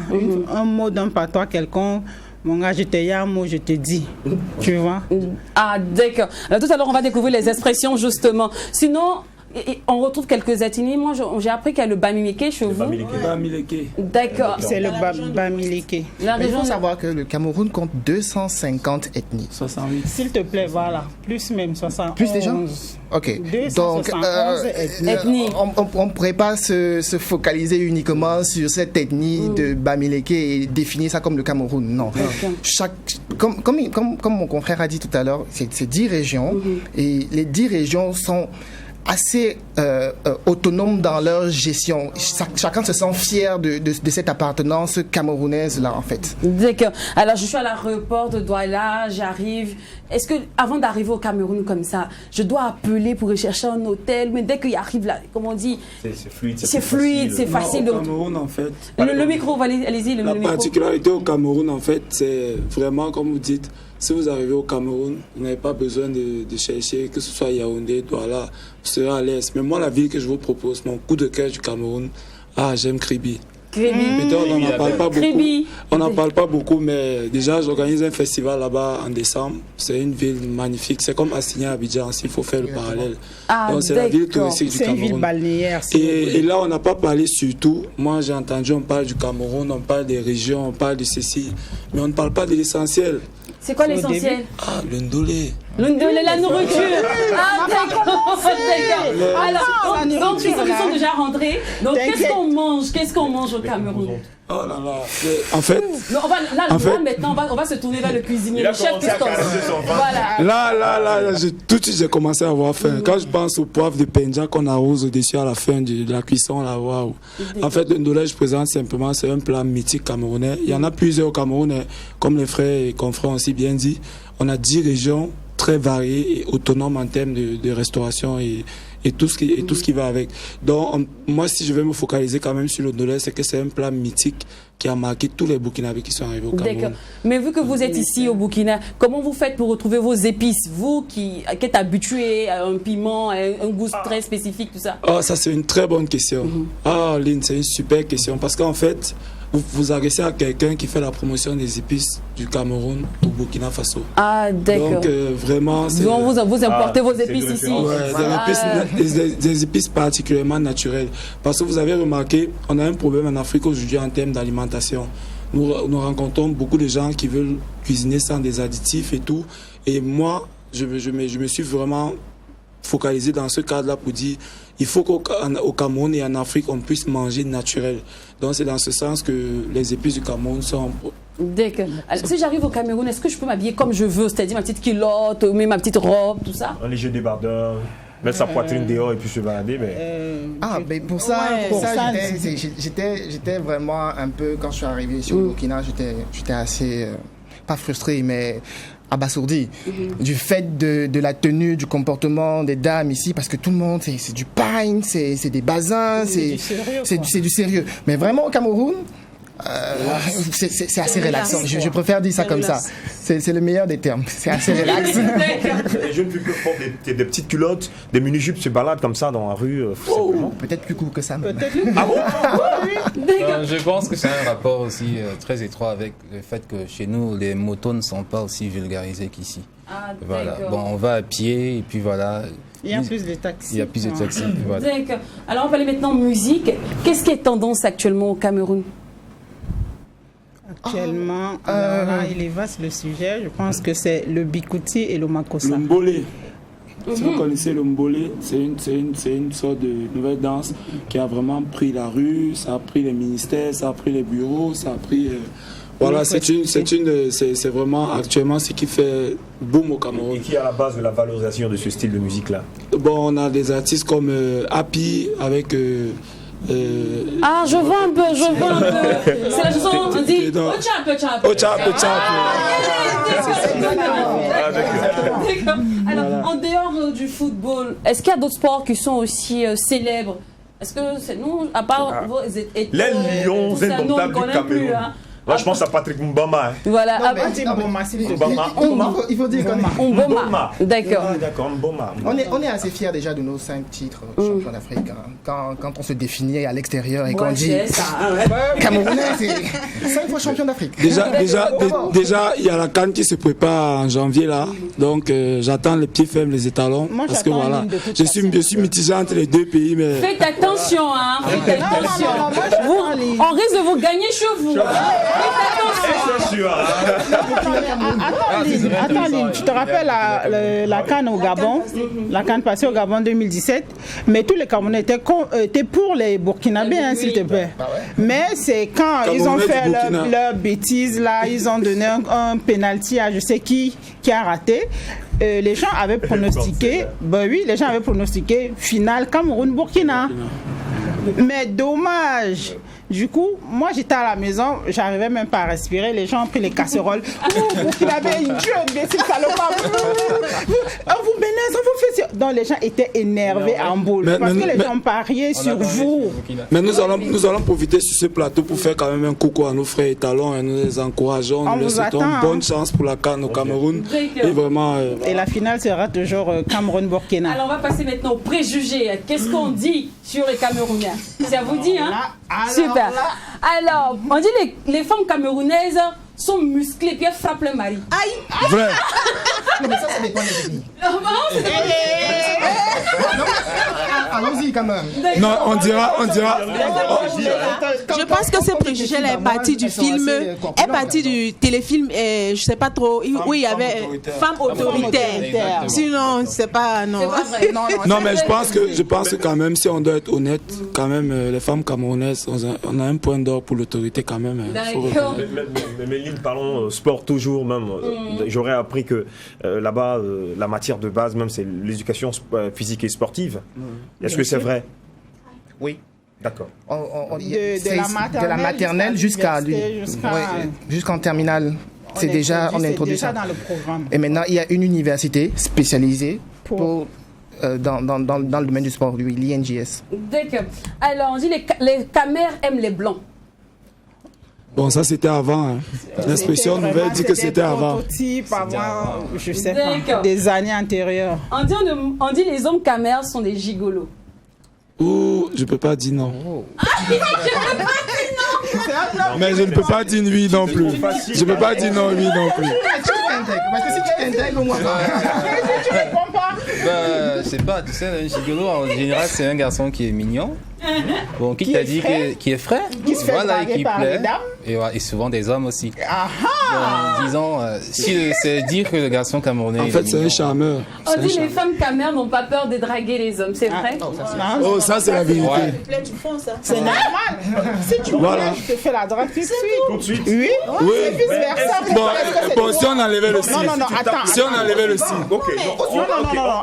[SPEAKER 16] un mot d'un patois quelconque. Mon gars, je te yamo, je te dis. Tu vois?
[SPEAKER 3] Ah, d'accord. Alors, tout à l'heure, on va découvrir les expressions, justement. Sinon, on retrouve quelques ethnies. Moi, j'ai appris qu'il y a le Bamileke chez vous.
[SPEAKER 16] Bamileke.
[SPEAKER 3] D'accord.
[SPEAKER 16] C'est le Bamileke.
[SPEAKER 18] Il faut savoir que le Cameroun compte 250 ethnies.
[SPEAKER 16] 68. S'il te plaît, voilà. Plus même, 71.
[SPEAKER 18] Plus déjà? Ok. Donc, on ne pourrait pas se focaliser uniquement sur cette ethnie de Bamileke et définir ça comme le Cameroun. Non. Comme mon confrère a dit tout à l'heure, c'est 10 régions. Et les 10 régions sont assez autonomes dans leur gestion. Chacun se sent fier de cette appartenance camerounaise-là, en fait.
[SPEAKER 3] D'accord. Alors, je suis à l'aéroport de Douala, j'arrive. Est-ce que, avant d'arriver au Cameroun comme ça, je dois appeler pour rechercher un hôtel? Mais dès qu'il arrive là, comme on dit,
[SPEAKER 4] c'est fluide,
[SPEAKER 3] c'est fluide, c'est facile.
[SPEAKER 19] Au Cameroun, en fait.
[SPEAKER 3] Le micro, allez-y, le micro.
[SPEAKER 19] La particularité au Cameroun, en fait, c'est vraiment, comme vous dites, si vous arrivez au Cameroun, vous n'avez pas besoin de chercher, que ce soit Yaoundé, Douala, vous serez à l'aise. Mais moi, la ville que je vous propose, mon coup de cœur du Cameroun, j'aime Kribi. On n'en parle pas beaucoup. On n'en parle pas beaucoup, mais déjà, j'organise un festival là-bas en décembre. C'est une ville magnifique. C'est comme Assigna, Abidjan, s'il faut faire le parallèle. Donc, c'est la ville touristique du Cameroun.
[SPEAKER 16] C'est une ville balnéaire.
[SPEAKER 19] Et là, on n'a pas parlé surtout. Moi, j'ai entendu, on parle du Cameroun, on parle des régions, on parle de ceci, mais on ne parle pas de l'essentiel.
[SPEAKER 3] C'est quoi l'essentiel?
[SPEAKER 19] Le ndolé.
[SPEAKER 3] Le ndolé, la nourriture. Ah, d'accord. Alors, donc, ils sont déjà rentrés. Donc, qu'est-ce qu'on mange au Cameroun?
[SPEAKER 19] Oh là là. En fait,
[SPEAKER 3] maintenant, on va se tourner vers le cuisinier. Le chef, qu'est-ce qu'on
[SPEAKER 19] Là, tout de suite, j'ai commencé à avoir faim. Quand je pense au poivre de Penja qu'on arrose au-dessus à la fin de la cuisson, là, waouh. En fait, le ndolé, je présente simplement, c'est un plat mythique camerounais. Il y en a plusieurs au Cameroun, comme les frères et confrères ont si bien dit. On a 10 régions très variées et autonomes en termes de restauration et tout ce qui va avec. Donc, moi, si je vais me focaliser quand même sur le ndolé, c'est que c'est un plat mythique qui a marqué tous les Burkinabés qui sont arrivés au Cameroun.
[SPEAKER 3] D'accord. Mais vu que vous êtes ici au Burkina, comment vous faites pour retrouver vos épices? Vous qui êtes habitué à un piment, à un goût très spécifique, tout ça?
[SPEAKER 19] Ça, c'est une très bonne question. Lynn, c'est une super question. Parce qu'en fait, vous adressez à quelqu'un qui fait la promotion des épices du Cameroun au Burkina Faso.
[SPEAKER 3] Ah, d'accord.
[SPEAKER 19] Donc, vraiment...
[SPEAKER 3] Vous importez vos épices ici?
[SPEAKER 19] Des épices particulièrement naturelles. Parce que vous avez remarqué, on a un problème en Afrique aujourd'hui en termes d'alimentation. Nous rencontrons beaucoup de gens qui veulent cuisiner sans des additifs et tout. Et moi, je me suis vraiment focalisé dans ce cadre-là pour dire il faut qu'au Cameroun et en Afrique, on puisse manger naturel. Donc, c'est dans ce sens que les épices du Cameroun sont...
[SPEAKER 3] D'accord. Alors, si j'arrive au Cameroun, est-ce que je peux m'habiller comme je veux? C'est-à-dire ma petite culotte, mais ma petite robe, tout ça?
[SPEAKER 4] Un léger débardeur, mettre sa poitrine dehors et puis se balader.
[SPEAKER 18] Mais pour ça, j'étais vraiment un peu, quand je suis arrivé sur le Burkina, j'étais assez, pas frustré, mais abasourdi du fait de la tenue, du comportement des dames ici, parce que tout le monde, c'est du pain, c'est des bazins, c'est du sérieux. Mais vraiment au Cameroun, c'est assez relaxant. Je préfère dire ça comme ça. C'est le meilleur des termes. C'est assez relax.
[SPEAKER 4] Les jeunes plus portent des petites culottes, des mini-jupes se baladent comme ça dans la rue.
[SPEAKER 18] Peut-être plus court que ça.
[SPEAKER 4] Ah bon?
[SPEAKER 17] Je pense que c'est un rapport aussi très étroit avec le fait que chez nous, les motos ne sont pas aussi vulgarisées qu'ici. Voilà. Bon, on va à pied et puis voilà.
[SPEAKER 16] Il y a plus de taxis.
[SPEAKER 17] Il y a plus de taxis. Voilà.
[SPEAKER 3] D'accord. Alors on va aller maintenant musique. Qu'est-ce qui est tendance actuellement au Cameroun?
[SPEAKER 16] Actuellement, alors là, il est vaste le sujet. Je pense que c'est le bikouti et le makossa.
[SPEAKER 19] Le mbolé. Si vous connaissez le mbolé, c'est une sorte de nouvelle danse qui a vraiment pris la rue, ça a pris les ministères, ça a pris les bureaux, ça a pris... Voilà, c'est vraiment actuellement ce qui fait boom au Cameroun.
[SPEAKER 4] Et qui est à la base de la valorisation de ce style de musique-là?
[SPEAKER 19] Bon, on a des artistes comme Happy avec...
[SPEAKER 3] je vois un peu. C'est la chanson, on dit D'accord. Alors, en dehors du football, est-ce qu'il y a d'autres sports qui sont aussi célèbres? Est-ce que c'est nous, à part vos
[SPEAKER 4] les lions indomptables du Cameroun. Moi, je pense à Patrick Mboma.
[SPEAKER 3] Voilà.
[SPEAKER 18] Il faut dire qu'on est...
[SPEAKER 3] Mboma. D'accord.
[SPEAKER 4] D'accord, Mboma.
[SPEAKER 18] On est assez fiers déjà de nos 5 titres champions d'Afrique. Quand on se définit à l'extérieur et qu'on dit Camerounais, c'est 5 fois champion d'Afrique.
[SPEAKER 19] Déjà, il y a la CAN qui se prépare en janvier là. Donc, j'attends les pieds faibles, les étalons. Parce que voilà, je suis mitigé entre les deux pays. Mais...
[SPEAKER 3] Faites attention, hein. Faites attention. On risque de vous gagner chez vous.
[SPEAKER 16] Attends, Lynn, tu te rappelles la CAN au Gabon, la CAN passée au Gabon 2017, mais tous les Camerounais étaient pour les Burkinabés, hein, s'il te plaît. Mais c'est quand ils ont fait leur bêtise, là, ils ont donné un penalty à je sais qui a raté. Les gens avaient pronostiqué, les gens avaient pronostiqué finale Cameroun-Burkina. Mais dommage. Du coup, moi j'étais à la maison, j'arrivais même pas à respirer, les gens ont pris les casseroles. Vous avez une Dieu, imbécile, salopard. Vous menacez, vous faites. Donc les gens étaient énervés en boule parce que les gens pariaient sur vous.
[SPEAKER 19] Mais nous allons profiter sur ce plateau pour faire quand même un coucou à nos frères étalons et nous les encourageons. Nous leur souhaitons bonne chance pour la CAN au Cameroun. Et vraiment.
[SPEAKER 16] Et la finale sera toujours Cameroun-Burkina.
[SPEAKER 3] Alors on va passer maintenant aux préjugés. Qu'est-ce qu'on dit sur les Camerounais? Ça vous dit, hein? Super. Alors, on dit les femmes camerounaises sont musclées puis elles frappent le mari. Aïe!
[SPEAKER 19] Vrai.
[SPEAKER 18] Mais ça dépend des filles. Allons-y quand même.
[SPEAKER 19] Non, on dira.
[SPEAKER 20] Je pense que ce préjugé-là est parti du film, est parti du téléfilm, je sais pas trop, où il y avait femme autoritaire. Sinon, c'est pas, non.
[SPEAKER 19] Non, mais je pense que quand même, si on doit être honnête, quand même, les femmes camerounaises, on a un point d'or pour l'autorité quand même.
[SPEAKER 3] D'accord.
[SPEAKER 4] Mais Lynn, parlons sport toujours même. J'aurais appris que là-bas, la matière de base même, c'est l'éducation physique et sportive. Est-ce que c'est vrai?
[SPEAKER 18] Oui.
[SPEAKER 4] D'accord.
[SPEAKER 16] De
[SPEAKER 18] la maternelle jusqu'en terminale. C'est déjà, on a introduit ça.
[SPEAKER 16] Dans le programme.
[SPEAKER 18] Et maintenant, il y a une université spécialisée pour dans le domaine du sport, l'INJS.
[SPEAKER 3] D'accord. Alors, on dit les Camers aiment les blancs.
[SPEAKER 19] Bon, ça c'était avant. Hein. L'expression nouvelle dit que c'était avant.
[SPEAKER 16] Je sais pas, des années antérieures.
[SPEAKER 3] On dit les hommes Camers sont des gigolos.
[SPEAKER 19] Ouh, je peux pas dire non.
[SPEAKER 3] Je peux pas dire non.
[SPEAKER 19] Mais je ne peux pas dire oui non plus. Je ne peux pas dire non oui non plus.
[SPEAKER 18] Parce que si tu t'intègres, moi,
[SPEAKER 16] tu réponds pas.
[SPEAKER 17] C'est pas, tu sais, un gigolo en général c'est un garçon qui est mignon. Bon, qui t'a dit qui est frais,
[SPEAKER 16] qui se fait draguer par les dames.
[SPEAKER 17] Et souvent des hommes aussi.
[SPEAKER 16] Aha.
[SPEAKER 17] Donc, disons, si c'est dire que le garçon camerounais.
[SPEAKER 19] En fait, c'est un charmeur.
[SPEAKER 3] On dit les femmes camères n'ont pas peur de draguer les hommes, c'est vrai?
[SPEAKER 19] Oh, ça c'est la vérité.
[SPEAKER 16] C'est normal. Si tu voulais, je te fais la drague tout de suite. Oui.
[SPEAKER 19] Oui.
[SPEAKER 16] Vice versa.
[SPEAKER 19] Bon, si on enlevait le si.
[SPEAKER 16] Non, attends.
[SPEAKER 19] Si on enlevait le si.
[SPEAKER 16] Non,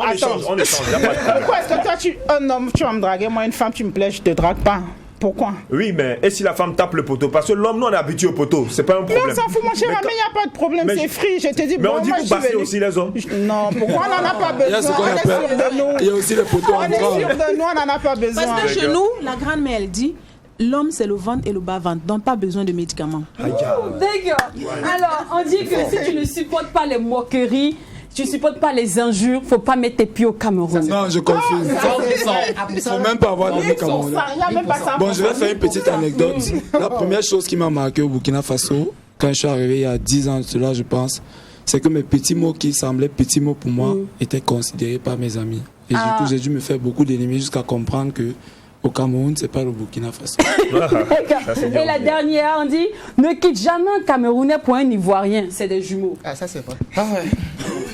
[SPEAKER 16] attends. Pourquoi est-ce que toi, un homme, tu vas me draguer, moi, une femme, tu me plais, je te drague pas? Pourquoi?
[SPEAKER 4] Oui, mais et si la femme tape le poteau? Parce que l'homme, nous, on est habitué au poteau. C'est pas un problème.
[SPEAKER 16] Mais on s'en fout, mon cher, mais il n'y a pas de problème, c'est free. Je te dis,
[SPEAKER 4] mais on dit que vous passez aussi les hommes.
[SPEAKER 16] Non, pourquoi on n'en a pas besoin? On est sûr de nous.
[SPEAKER 19] Il y a aussi les poteaux
[SPEAKER 16] on est sûr de nous, on n'en a pas besoin.
[SPEAKER 20] Parce que chez nous, la grand-mère, elle dit, l'homme, c'est le ventre et le bas-ventre, donc pas besoin de médicaments.
[SPEAKER 3] D'accord. Alors, on dit que si tu ne supportes pas les moqueries, tu ne supportes pas les injures, il ne faut pas mettre tes pieds au Cameroun.
[SPEAKER 19] Non, je confirme. Il ne faut même pas avoir de Cameroun. Bon, je vais faire une petite anecdote. La première chose qui m'a marqué au Burkina Faso, quand je suis arrivé il y a 10 ans de cela, je pense, c'est que mes petits mots qui semblaient petits mots pour moi étaient considérés par mes amis. Et du coup, j'ai dû me faire beaucoup d'ennemis jusqu'à comprendre que Au Cameroun, c'est pas le Burkina Faso.
[SPEAKER 3] Et la dernière, on dit ne quitte jamais un Camerounais pour un Ivoirien. C'est des jumeaux.
[SPEAKER 18] Ah, ça c'est vrai.
[SPEAKER 16] Ah ouais.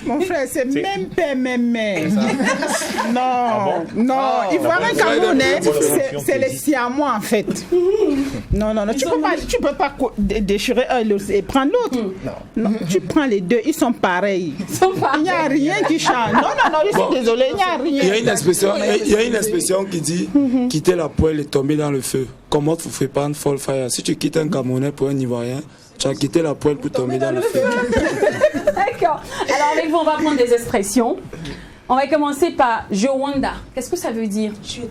[SPEAKER 16] Mon frère, c'est même père, même mère. Non, non. Ivoirien Camerounais, c'est les Siamois en fait. Non, tu peux pas déchirer un et prendre l'autre. Non, tu prends les deux, ils sont pareils. Il n'y a rien qui change. Non, je suis désolée, il n'y a rien.
[SPEAKER 19] Il y a une expression qui dit quitter la poêle et tomber dans le feu. Comment tu fais pas un fall fire? Si tu quittes un Camerounais pour un Ivoirien, tu as quitté la poêle pour tomber dans le feu.
[SPEAKER 3] D'accord. Alors avec vous, on va prendre des expressions. On va commencer par Jowanda. Qu'est-ce que ça veut dire?
[SPEAKER 16] Je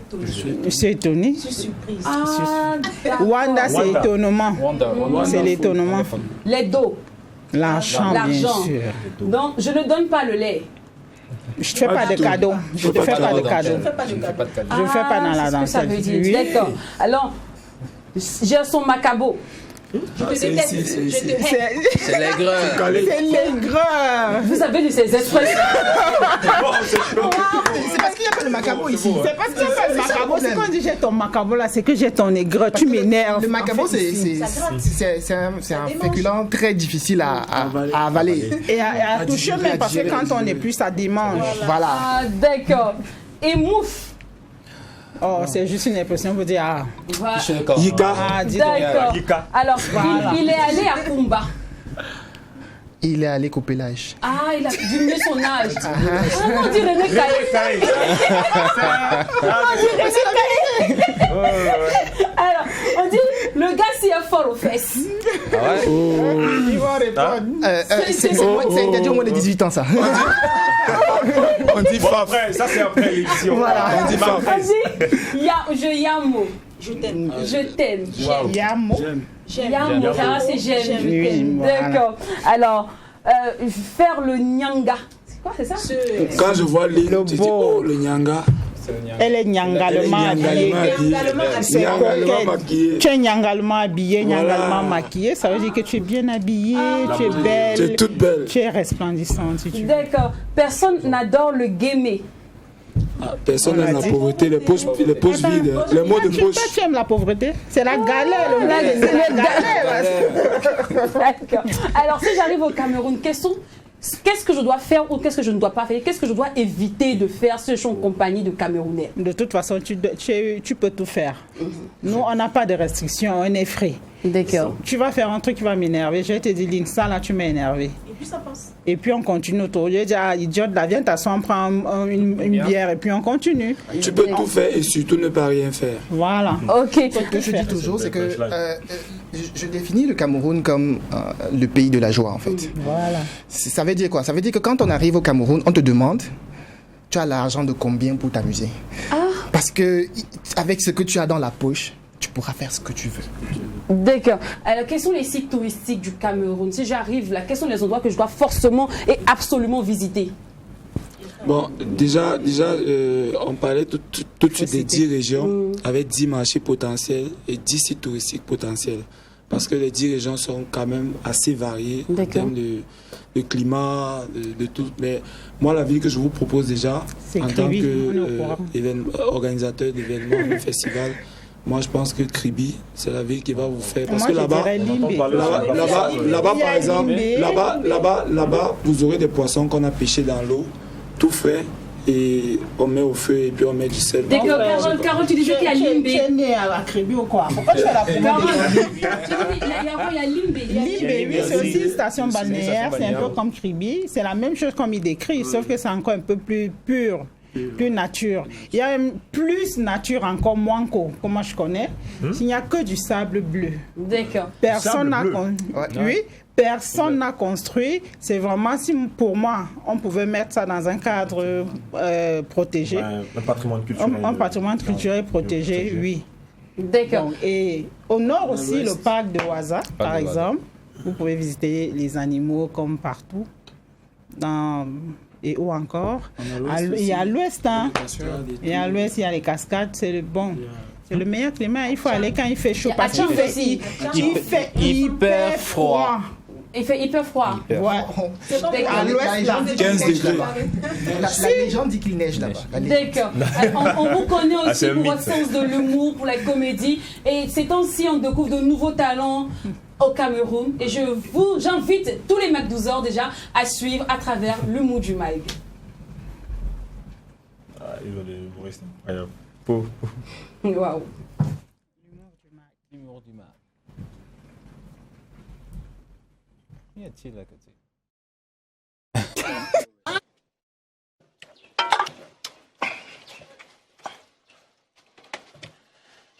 [SPEAKER 16] suis étonnée.
[SPEAKER 20] Je suis surprise.
[SPEAKER 3] Ah,
[SPEAKER 16] Wanda, c'est étonnement. C'est l'étonnement.
[SPEAKER 3] Les dos.
[SPEAKER 16] L'argent, bien sûr.
[SPEAKER 3] Donc, je ne donne pas le lait.
[SPEAKER 16] Je ne fais pas de cadeaux. Je ne fais pas de cadeaux. Je ne fais pas dans la danse.
[SPEAKER 3] Ça veut dire. D'accord. Alors, j'ai son macabo.
[SPEAKER 16] C'est l'aigreur.
[SPEAKER 3] C'est l'aigreur. Vous avez de ces expressions.
[SPEAKER 18] C'est parce qu'il n'y a pas de macabo ici.
[SPEAKER 16] C'est parce qu'il n'y a pas de macabo. C'est quand on dit j'ai ton macabo là, c'est que j'ai ton aigreur. Tu m'énerves.
[SPEAKER 18] Le macabo, c'est un féculent très difficile à avaler.
[SPEAKER 16] Et à toucher même parce que quand on n'est plus, ça démange.
[SPEAKER 18] Voilà.
[SPEAKER 3] Ah, d'accord. Et mouf.
[SPEAKER 16] Oh, c'est juste une impression pour dire ah.
[SPEAKER 3] Voilà.
[SPEAKER 19] Yika.
[SPEAKER 16] Ah, dis
[SPEAKER 3] d'accord.
[SPEAKER 16] donc.
[SPEAKER 3] Alors, il est allé à Kumba.
[SPEAKER 18] Il est allé couper l'âge.
[SPEAKER 3] Ah, il a diminué son âge. Ah non, on dit René Caillé. On dit René Caillé. Alors, on dit le gars s'y est fort aux fesses.
[SPEAKER 18] Ah ouais? Il va répondre. C'est interdit au moins de 18 ans, ça.
[SPEAKER 19] On dit faf.
[SPEAKER 4] Ça, c'est après l'émission.
[SPEAKER 3] Voilà.
[SPEAKER 4] On dit faf.
[SPEAKER 3] On dit yamo.
[SPEAKER 20] Je t'aime.
[SPEAKER 3] Je t'aime.
[SPEAKER 16] Wow. Yamo.
[SPEAKER 3] Yamo, ça c'est j'aime.
[SPEAKER 16] Oui, voilà.
[SPEAKER 3] D'accord. Alors, faire le nyanga. C'est quoi, c'est ça?
[SPEAKER 19] Quand je vois l'île, tu dis oh, le nyanga.
[SPEAKER 16] Elle est nyangalement habillée. C'est coquette. Tu es nyangalement habillée, nyangalement maquillée. Ça veut dire que tu es bien habillée, tu es belle.
[SPEAKER 19] Tu es toute belle.
[SPEAKER 16] Tu es resplendissante, si tu veux.
[SPEAKER 3] D'accord. Personne n'adore le guémé.
[SPEAKER 19] Personne n'aime la pauvreté, les poches vides, les mots de poche.
[SPEAKER 16] Tu aimes la pauvreté? C'est la galère, le mal, c'est la galère.
[SPEAKER 3] D'accord. Alors, si j'arrive au Cameroun, qu'est-ce que je dois faire ou qu'est-ce que je ne dois pas faire? Qu'est-ce que je dois éviter de faire si je suis en compagnie de Camerounais?
[SPEAKER 16] De toute façon, tu peux tout faire. Nous, on n'a pas de restrictions, on est frais.
[SPEAKER 3] D'accord.
[SPEAKER 16] Tu vas faire un truc qui va m'énerver. Je vais te dire, ça là, tu m'as énervé.
[SPEAKER 20] Et puis ça passe.
[SPEAKER 16] Et puis on continue autour. Je dis, ah, idiote, là, viens t'asseoir, on prend une bière et puis on continue.
[SPEAKER 19] Tu peux tout faire et surtout ne pas rien faire.
[SPEAKER 16] Voilà.
[SPEAKER 3] Ok.
[SPEAKER 18] Ce que je dis toujours, c'est que je définis le Cameroun comme le pays de la joie, en fait.
[SPEAKER 16] Voilà.
[SPEAKER 18] Ça veut dire quoi? Ça veut dire que quand on arrive au Cameroun, on te demande, tu as l'argent de combien pour t'amuser? Parce que avec ce que tu as dans la poche, tu pourras faire ce que tu veux.
[SPEAKER 3] D'accord. Alors, quels sont les sites touristiques du Cameroun? Si j'arrive là, quels sont les endroits que je dois forcément et absolument visiter?
[SPEAKER 19] Bon, déjà on parlait tout de suite des 10 régions avec 10 marchés potentiels et 10 sites touristiques potentiels. Parce que les 10 régions sont quand même assez variées en termes de climat, de tout. Mais moi, la ville que je vous propose déjà, en tant qu'organisateur d'événements, de festivals, moi, je pense que Kribi, c'est la ville qui va vous faire. Parce que là-bas, par exemple, là-bas, vous aurez des poissons qu'on a pêchés dans l'eau, tout frais, et on met au feu et puis on met du sel.
[SPEAKER 3] D'accord, Carole, tu disais qu'il y a Limbé.
[SPEAKER 16] Tu es né à Kribi ou quoi? Pourquoi tu fais la promo?
[SPEAKER 3] Il y a Limbé.
[SPEAKER 16] Limbé, oui, c'est aussi une station balnéaire, c'est un peu comme Kribi. C'est la même chose comme il décrit, sauf que c'est encore un peu plus pur. Plus nature. Il y a plus nature encore, moins qu'au, comme moi je connais. Il n'y a que du sable bleu.
[SPEAKER 3] D'accord.
[SPEAKER 16] Personne n'a construit. C'est vraiment, si pour moi, on pouvait mettre ça dans un cadre protégé.
[SPEAKER 4] Un patrimoine culturel.
[SPEAKER 16] Un patrimoine culturel protégé, oui.
[SPEAKER 3] D'accord.
[SPEAKER 16] Et au nord aussi, le parc de Ouaza, par exemple. Vous pouvez visiter les animaux comme partout. Et où encore? Il y a à l'ouest, hein. Et à l'ouest, il y a les cascades, c'est le bon. C'est le meilleur climat. Il faut aller quand il fait chaud parce qu'il fait hyper froid.
[SPEAKER 3] Il fait hyper froid.
[SPEAKER 16] Ouais.
[SPEAKER 3] C'est pas
[SPEAKER 16] À l'ouest, là.
[SPEAKER 18] 15 degrés. La
[SPEAKER 16] Si.
[SPEAKER 18] légende dit qu'il neige là-bas.
[SPEAKER 3] D'accord. On vous connaît
[SPEAKER 4] Ah,
[SPEAKER 3] aussi
[SPEAKER 4] c'est un
[SPEAKER 3] pour
[SPEAKER 4] mythe.
[SPEAKER 3] votre sens de l'humour, pour la comédie. Et ces temps-ci, on découvre de nouveaux talents au Cameroun. Et j'invite tous les Mac12 déjà à suivre à travers l'humour du Mag.
[SPEAKER 4] Ah, il va vous rester. Alors, pour.
[SPEAKER 3] Waouh.
[SPEAKER 17] L'humour du mal. Y a-t-il à côté?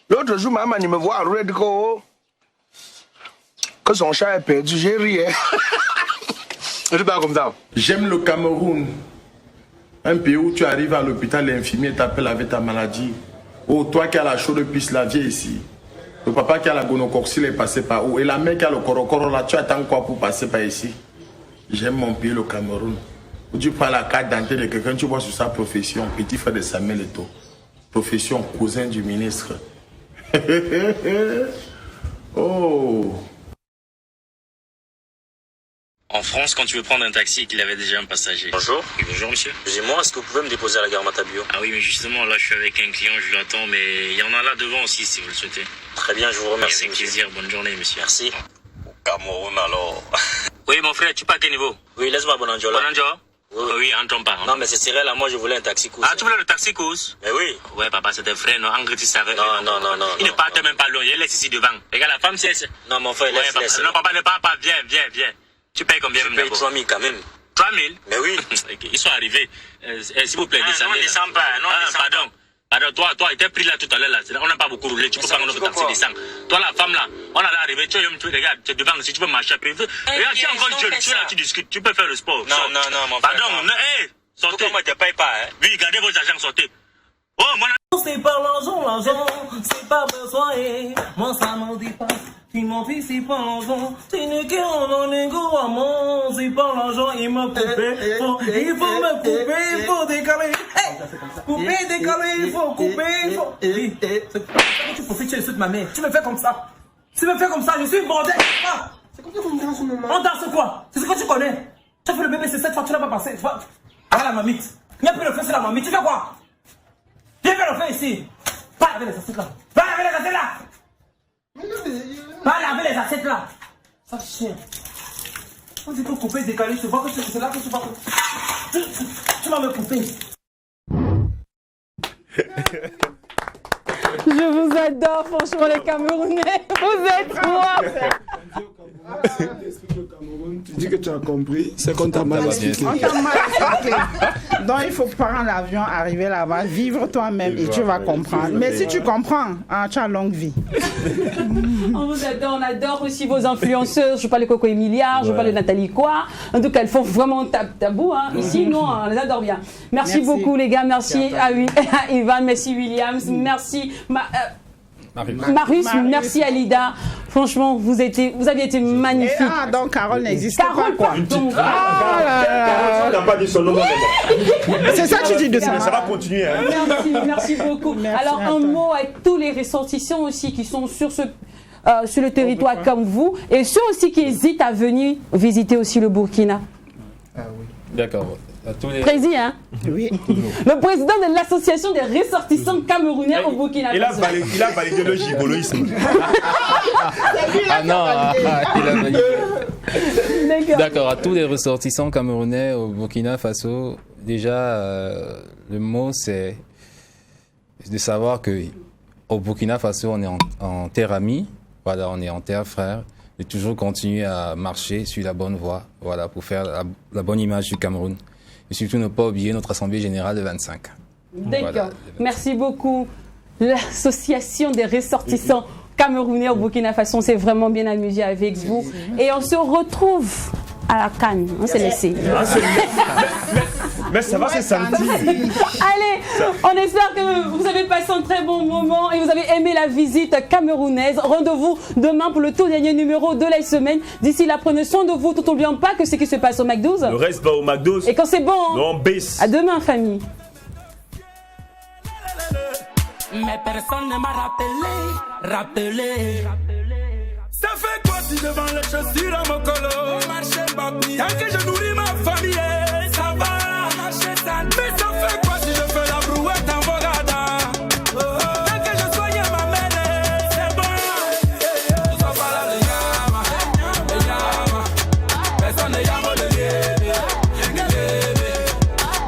[SPEAKER 21] L'autre jour, maman, il me voit à Redco que son chat est perdu. J'ai ri. Je pas comme ça.
[SPEAKER 15] J'aime le Cameroun. Un pays où tu arrives à l'hôpital, l'infirmier t'appelle avec ta maladie. Oh, toi qui as la chaude puce, la viens ici. Le papa qui a la gonocoxie, il est passé par où? Et la mère qui a le corocoro, là, tu attends quoi pour passer par ici? J'aime mon pays, le Cameroun. Où tu prends la carte d'identité de quelqu'un, tu vois sur sa profession, petit frère de Samuel Eto'o. Profession, cousin du ministre. Oh.
[SPEAKER 22] En France, quand tu veux prendre un taxi et qu'il avait déjà un passager. Bonjour. Oui, bonjour monsieur. Excusez-moi, est-ce que vous pouvez me déposer à la gare Matabio? Ah oui, mais justement, là je suis avec un client, je l'attends, mais il y en a là devant aussi si vous le souhaitez. Très bien, je vous remercie. Avec plaisir, bonne journée monsieur. Merci. Au Cameroun alors. Oui mon frère, tu pars à quel niveau? Oui, laisse-moi Bonanjola. Bonanjola? Oui, entends pas. Non, mais c'est sérieux là, moi je voulais un taxi course. Ah, tu voulais le taxi course? Mais oui. Ouais, papa, c'était frère, non, en gros, tu savais. Non. Il ne part même pas loin, il laisse ici devant. Regarde, la femme, c'est. Non, mon frère, laisse. Non, papa, ne part pas, viens. Tu payes combien? Je paye 3 000 quand même. 3 000? Mais oui. Ils sont arrivés. S'il vous plaît, descendez. Non, descends pas. Non, pardon, toi, il était pris là tout à l'heure. On n'a pas beaucoup roulé. Tu peux prendre notre taxi, descends. Toi, la femme là, on allait arriver. Tu regarde, tu es devant. Si tu peux marcher un peu. Regarde, tu es encore jeune. Tu es là, tu discutes. Tu peux faire le sport. Non, mon frère. Pardon, hé, sortez. Moi, tu ne payes pas. Oui, gardez vos agents, sortez. Oh, mon.
[SPEAKER 23] C'est pas l'argent, c'est pas besoin. Moi, ça m'en dépasse. Tu m'en fais, c'est pas l'argent. C'est une guerre en égo à moi. C'est pas l'argent, il m'a coupé. Il faut me couper, il faut décaler. Couper, décaler, il faut couper. Oui, tu profites, tu insultes ma mère. Tu me fais comme ça. Tu me fais comme ça, je suis bordel. C'est comme ça qu'on danse, maman. On danse quoi? C'est ce que tu connais. Tu as fait le bébé, c'est cette fois, tu n'as pas passé. Ah, la mamite. Viens plus le faire, c'est la mamite. Tu fais quoi? Viens faire le faire ici. Va laver les assiettes là. Va laver les assiettes là. Va laver les assiettes là. Ça chien. On dit que couper, décaler, tu vois que c'est là que tu vas. Tu vas me couper.
[SPEAKER 3] Je vous adore, franchement, les Camerounais. Vous êtes rois.
[SPEAKER 19] Tu dis que tu as compris, c'est qu'on t'a mal expliqué.
[SPEAKER 16] On t'a mal expliqué. Donc il faut prendre l'avion, arriver là-bas, vivre toi-même et tu vas comprendre. Mais si tu comprends, tu as longue vie.
[SPEAKER 3] On vous adore, on adore aussi vos influenceurs. Je parle de Coco Emilia, je parle de Nathalie Quoi. En tout cas, elles font vraiment tabou. Hein. Ici, nous, on les adore bien. Merci beaucoup, les gars. Merci à Ivan, merci Williams, merci Marius, merci Alida. Franchement, vous avez été magnifique.
[SPEAKER 16] Donc Carole n'existe pas. Quoi.
[SPEAKER 4] Carole n'a pas dit son nom.
[SPEAKER 16] C'est ça que tu dis de ça.
[SPEAKER 4] Ça va continuer. Hein.
[SPEAKER 3] Merci beaucoup. Alors, un mot à tous les ressortissants aussi qui sont sur le territoire comme vous et ceux aussi qui hésitent à venir visiter aussi le Burkina.
[SPEAKER 17] Ah oui. D'accord.
[SPEAKER 3] Président, hein?
[SPEAKER 16] Oui.
[SPEAKER 3] Le président de l'association des ressortissants camerounais au Burkina Faso.
[SPEAKER 4] Il a validé le gigoloïsme.
[SPEAKER 17] Ah non, il a validé. D'accord, à tous les ressortissants camerounais au Burkina Faso, déjà, le mot c'est de savoir que au Burkina Faso, on est en terre amie, voilà, on est en terre frère, et toujours continuer à marcher sur la bonne voie, voilà, pour faire la bonne image du Cameroun. Et surtout ne pas oublier notre Assemblée Générale de 25.
[SPEAKER 3] D'accord. Voilà. Merci beaucoup. L'association des ressortissants camerounais au Burkina Faso, on s'est vraiment bien amusé avec vous. Et on se retrouve à la Cannes. On s'est laissé.
[SPEAKER 4] Mais ça va se sentir.
[SPEAKER 3] Allez, on espère que vous avez passé un très bon moment et vous avez aimé la visite camerounaise. Rendez-vous demain pour le tout dernier numéro de la semaine. D'ici là, prenez soin de vous tout n'oublions pas que ce qui se passe au McDo.
[SPEAKER 4] Le reste va au McDo.
[SPEAKER 3] Et quand c'est bon,
[SPEAKER 4] on baisse.
[SPEAKER 3] À demain, famille.
[SPEAKER 23] Mais personne ne m'a rappelé. Ça fait quoi?
[SPEAKER 7] assis devant les chaussures à mon colo. Tant que je nourris ma famille, ça va. Mais ça fait quoi si je fais la brouette en Bogada? Tant que je soigne ma mère, c'est bon. Tout ça va là, les llamas. Personne ne llama le guébé.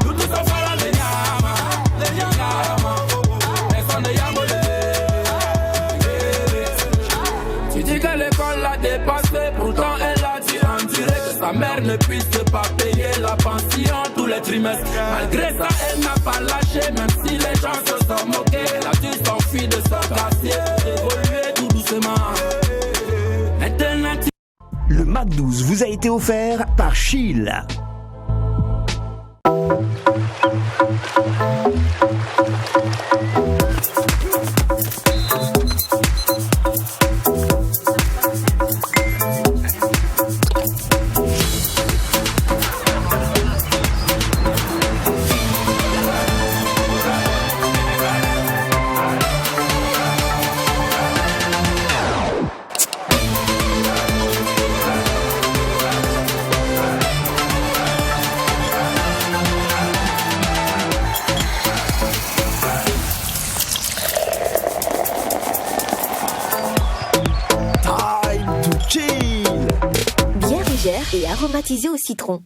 [SPEAKER 7] Tout ça va là, les llamas. Personne ne llama le guébé. Tu dis que l'école l'a dépassé, pourtant elle a dit en direct que sa mère ne puisse pas payer la pension tous les trimestres. Malgré ça, elle n'a pas lâché, même si les gens se sont moqués. Elle a dû s'enfuir de son quartier, évoluer tout doucement. Maintenant,
[SPEAKER 5] Le Mac 12 vous a été offert par Chill.
[SPEAKER 6] Bien légère et aromatisée au citron.